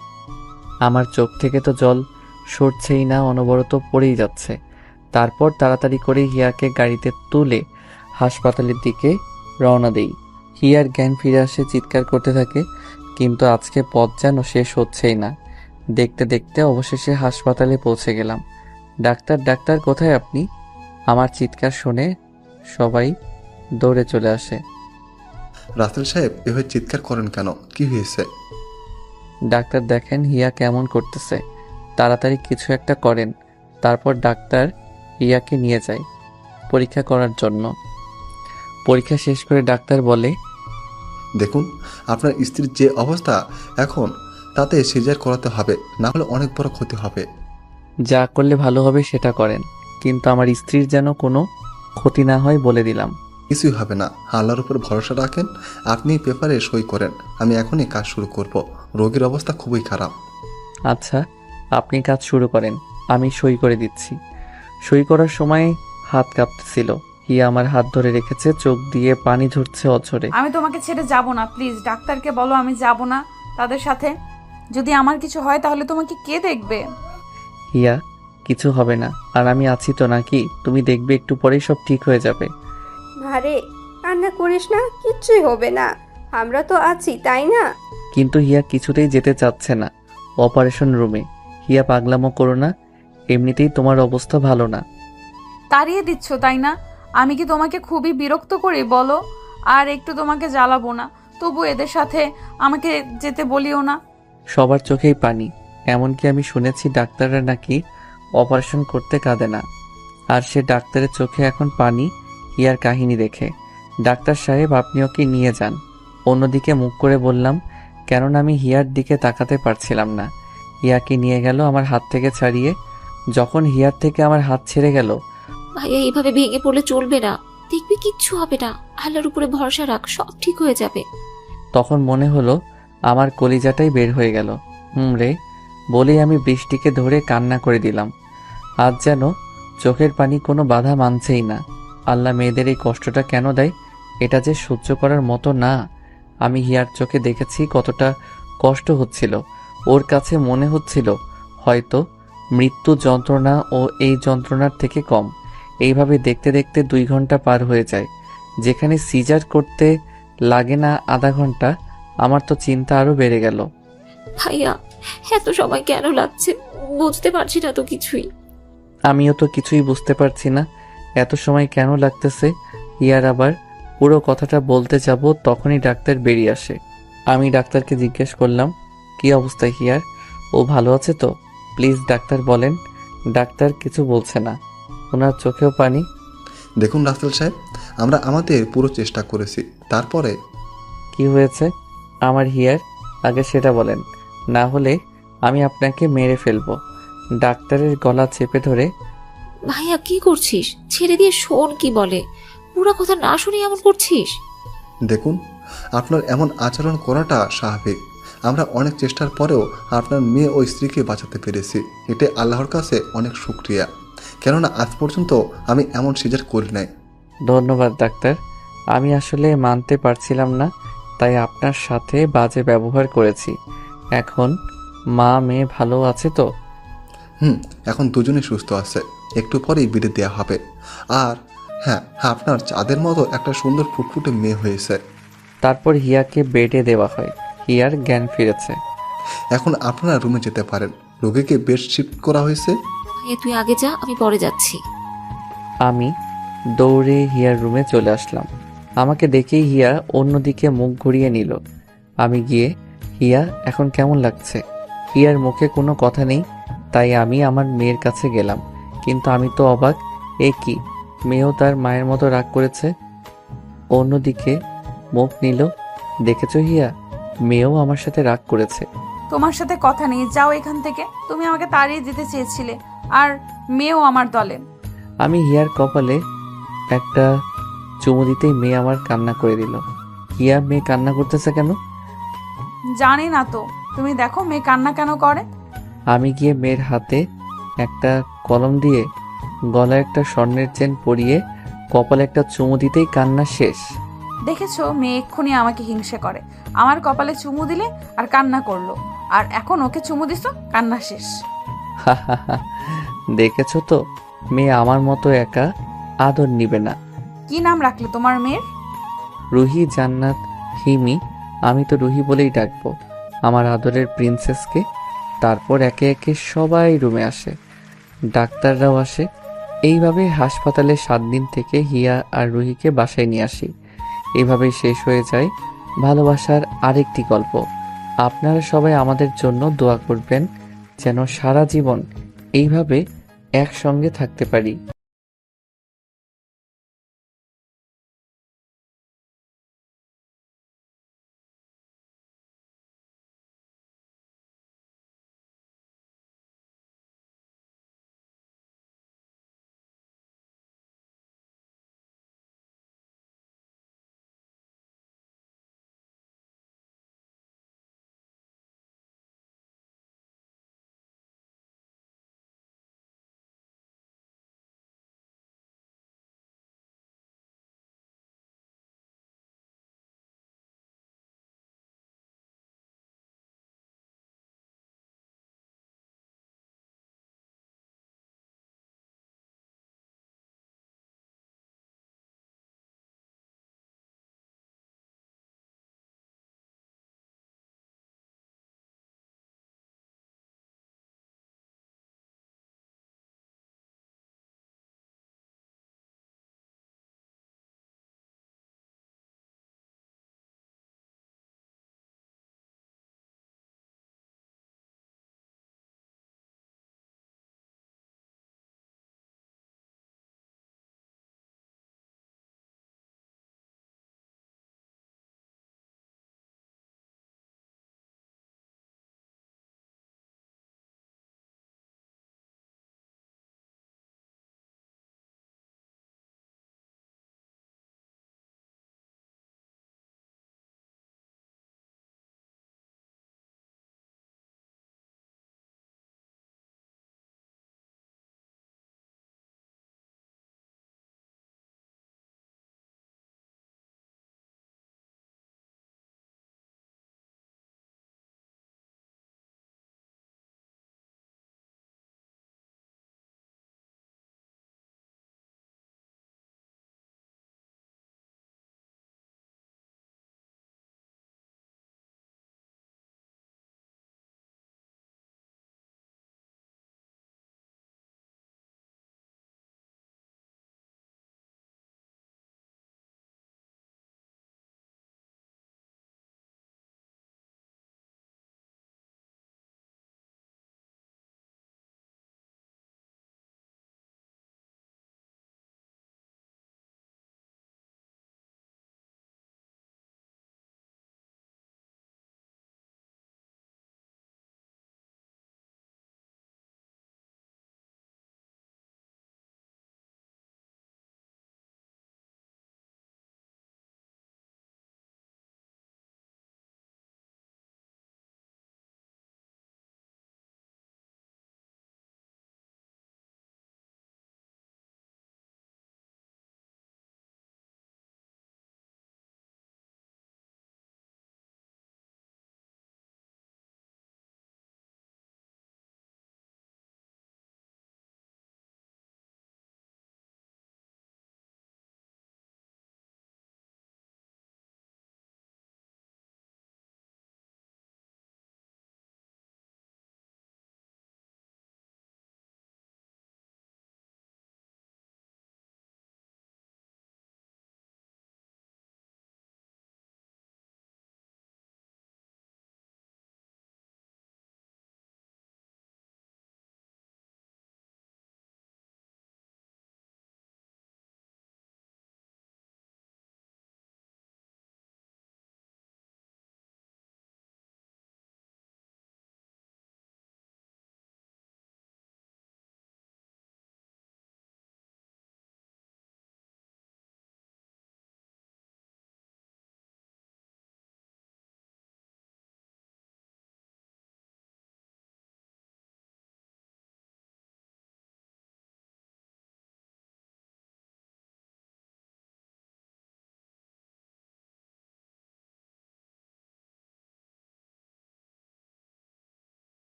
A: আমার চোখ থেকে তো জল সরছেই না, অনবরত পড়েই যাচ্ছে। তারপর তাড়াতাড়ি করে হিয়াকে গাড়িতে তুলে হাসপাতালের দিকে রওনা দেই। হিয়ার জ্ঞান ফিরে আসে, চিৎকার করতে থাকে, কিন্তু আজকে পথ যেন শেষ হচ্ছেই না। দেখতে দেখতে অবশেষে হাসপাতালে পৌঁছে গেলাম। ডাক্তার, ডাক্তার, কোথায় আপনি? আমার চিৎকার শুনে সবাই দৌড়ে চলে আসে।
J: রাসেল সাহেব, এভাবে চিৎকার করেন কেন? কি হয়েছে?
A: ডাক্তার দেখেন হিয়া কেমন করতেছে, তাড়াতাড়ি কিছু একটা করেন। তারপর ডাক্তার হিয়াকে নিয়ে যায় পরীক্ষা করার জন্য। পরীক্ষা শেষ করে ডাক্তার বলে,
J: দেখুন, আপনার স্ত্রীর যে অবস্থা এখন, তাতে সিজার করাতে হবে, না হলে অনেক বড় ক্ষতি হবে।
A: যা করলে ভালো হবে সেটা করেন, কিন্তু আমার স্ত্রীর যেন কোনো ক্ষতি না হয় বলে দিলাম।
J: কিছুই হবে না, আল্লাহর উপর ভরসা রাখেন। আপনি পেপারে সই করেন, আমি এখনই কাজ শুরু করব। রোগীর অবস্থা খুবই খারাপ।
A: আচ্ছা, আপনি কাজ শুরু করেন, আমি সই করে দিচ্ছি। সই করার সময় হাত কাঁপতেছিল। হিয়া আমার হাত ধরে রেখেছে, চোখ দিয়ে পানি ঝরছে অঝরে।
E: আমি তোমাকে ছেড়ে যাব না, প্লিজ ডাক্তারকে বলো আমি যাব না তাদের সাথে। যদি আমার কিছু হয় তাহলে তোমাকে কে দেখবে?
A: হিয়া, কিছু হবে না, আর আমি আছি তো নাকি? তুমি দেখবে একটু পরেই সব ঠিক হয়ে যাবে।
D: মারে, কান্না করিস না, কিচ্ছুই হবে না। আমরা তো আছি, তাই না?
A: কিন্তু হিয়া কিছুতেই যেতে চাচ্ছে না অপারেশন রুমে। হিয়া, পাগলামো করো না, এমনিতেই তোমার অবস্থা ভালো না।
E: তাড়িয়ে দিচ্ছ তাই না? আমি কি তোমাকে খুবই বিরক্ত করি বলো? আর একটু তোমাকে জ্বালাবো না, তবু এদের সাথে আমাকে যেতে বলিও না।
A: সবার চোখেই পানি, এমনকি আমি শুনেছি ডাক্তাররা নাকি অপারেশন করতে কাঁদে না। আর সে ডাক্তারের চোখে এখন পানি হিয়ার কাহিনী দেখে। ডাক্তার সাহেব, আপনি ওকে নিয়ে যান। অন্যদিকে মুখ করে বললাম, কেননা আমি হিয়ার দিকে তাকাতে পারছিলাম না। হিয়াকে নিয়ে গেল আমার হাত থেকে ছাড়িয়ে। যখন হিয়ার থেকে আমার হাত ছেড়ে গেল,
C: ভাইয়া, এইভাবে ভেঙে পড়লে চলবে না। দেখবি কিচ্ছু হবে না, আল্লাহর উপরে ভরসা রাখ, সব ঠিক হয়ে যাবে।
A: তখন মনে হলো আমার কলিজাটাই বের হয়ে গেল। রে বলেই আমি বৃষ্টিকে ধরে কান্না করে দিলাম। আজ যেন চোখের পানি কোনো বাধা মানছেই না। আল্লাহ মেয়েদের এই কষ্টটা কেন দেয়, এটা যে সহ্য করার মতো না। আমি হিয়ার চোখে দেখেছি কতটা কষ্ট হচ্ছিল। ওর কাছে মনে হচ্ছিল হয়তো মৃত্যু যন্ত্রণা ও এই যন্ত্রণার থেকে কম। এইভাবে দেখতে দেখতে 2 ঘন্টা পার হয়ে যায়। যেখানে সিজার করতে লাগে না আধা ঘন্টা, আমার তো চিন্তা আরো বেড়ে গেল।
C: ভাইয়া, এত সময় কেন লাগছে বুঝতে পারছি না তো কিছুই।
A: আমিও তো কিছুই বুঝতে পারছি না এত সময় কেন লাগতেছে। হিয়ার আবার পুরো কথাটা বলতে যাব, তখনই ডাক্তার বেরিয়ে আসে। আমি ডাক্তারকে জিজ্ঞেস করলাম, কি অবস্থা হিয়ার, ও ভালো আছে তো? প্লিজ ডাক্তার বলেন। ডাক্তার কিছু বলছে না, ওনার চোখেও পানি।
J: দেখুন রাসেল সাহেব, আমরা আমাদের পুরো চেষ্টা করেছি, তারপরে
A: কি হয়েছে আমার হিয়ার, আগে সেটা বলেন, না হলে আমি আপনাকে মেরে ফেলবো। ডাক্তারের গলা চেপে ধরে,
C: ভাইয়া কি করছিস? ছেড়ে দিয়ে শোন কি বলে। পুরো কথা না শুনে এমন করছিস?
J: দেখুন, আপনার এমন আচরণ করাটা স্বাভাবিক। আমরা অনেক চেষ্টার পরেও আপনার মেয়ে ও স্ত্রীকে বাঁচাতে পেরেছি। এতে আল্লাহর কাছে অনেক শুকরিয়া, কেননা আজ পর্যন্ত আমি এমন সিজার করি নাই।
A: ধন্যবাদ ডাক্তার, আমি আসলে মানতে পারছিলাম না, তাই আপনার সাথে বাজে ব্যবহার করেছি। এখন মা মেয়ে ভালো আছে তো?
J: এখন দুজনেই সুস্থ আছে, একটু পরেই বিদায় দেওয়া হবে। আর হ্যাঁ, আপনার চাঁদের মতো একটা সুন্দর ফুটফুটে মেয়ে হয়েছে।
A: তারপর হিয়াকে বেডে দেওয়া হয়। হিয়ার জ্ঞান ফিরেছে।
J: এখন আপনারা রুমে যেতে পারেন। রোগীকে বেড শিফট করা হয়েছে।
C: ভাইয়া তুই আগে যা, আমি পরে যাচ্ছি।
A: আমি দৌড়ে হিয়ার রুমে চলে আসলাম। আমাকে দেখেই হিয়া অন্যদিকে মুখ ঘুরিয়ে নিল। আমি গিয়ে, হিয়া এখন কেমন লাগছে? হিয়ার মুখে কোনো কথা নেই, তাই আমি আমার মেয়ের কাছে গেলাম। কিন্তু আমি তো অবাক, এ কি, মেয়েও তার মায়ের মতো রাগ করেছে। অন্যদিকে মুখ নিল। দেখেছো হিয়া, মেয়েও আমার সাথে রাগ করেছে।
E: তোমার সাথে কথা নেই, যাও এখান থেকে। তুমি আমাকে তাড়িয়ে দিতে চেয়েছিলে, আর মেয়েও আমার দলে।
A: আমি হিয়ার কপালে একটা চুমু দিতেই মেয়ে আমার কান্না করে দিল। হিয়া, মেয়ে কান্না করতেছে কেন?
E: জানি না তো, তুমি দেখো মেয়ে কান্না কেন করে।
A: আমি গিয়ে মেয়ের হাতে একটা কলম দিয়ে গলায় একটা স্বর্ণের চেন পরিয়ে কপালে একটা চুমু দিতেই কান্না শেষ।
E: দেখেছো, মেয়ে এক্ষুনি আমাকে হিংসে করে। আমার কপালে চুমু দিলে আর কান্না করলো, আর এখন ওকে চুমু দিছো, কান্না শেষ।
A: দেখেছো তো, মেয়ে আমার মতো একা আদর নিবে না।
E: কি নাম রাখলে তোমার মেয়ের?
A: রুহি, জান্নাত, হিমি। আমি তো রুহি বলেই ডাকবো আমার আদরের প্রিন্সেসকে। তারপর একে একে সবাই রুমে আসে, ডাক্তাররাও আসে। এইভাবে হাসপাতালে 7 দিন থেকে হিয়া আর রুহিকে বাসায় নিয়ে আসি। এইভাবেই শেষ হয়ে যায় ভালোবাসার আরেকটি গল্প। আপনারা সবাই আমাদের জন্য দোয়া করবেন যেন সারা জীবন এইভাবে একসঙ্গে থাকতে পারি।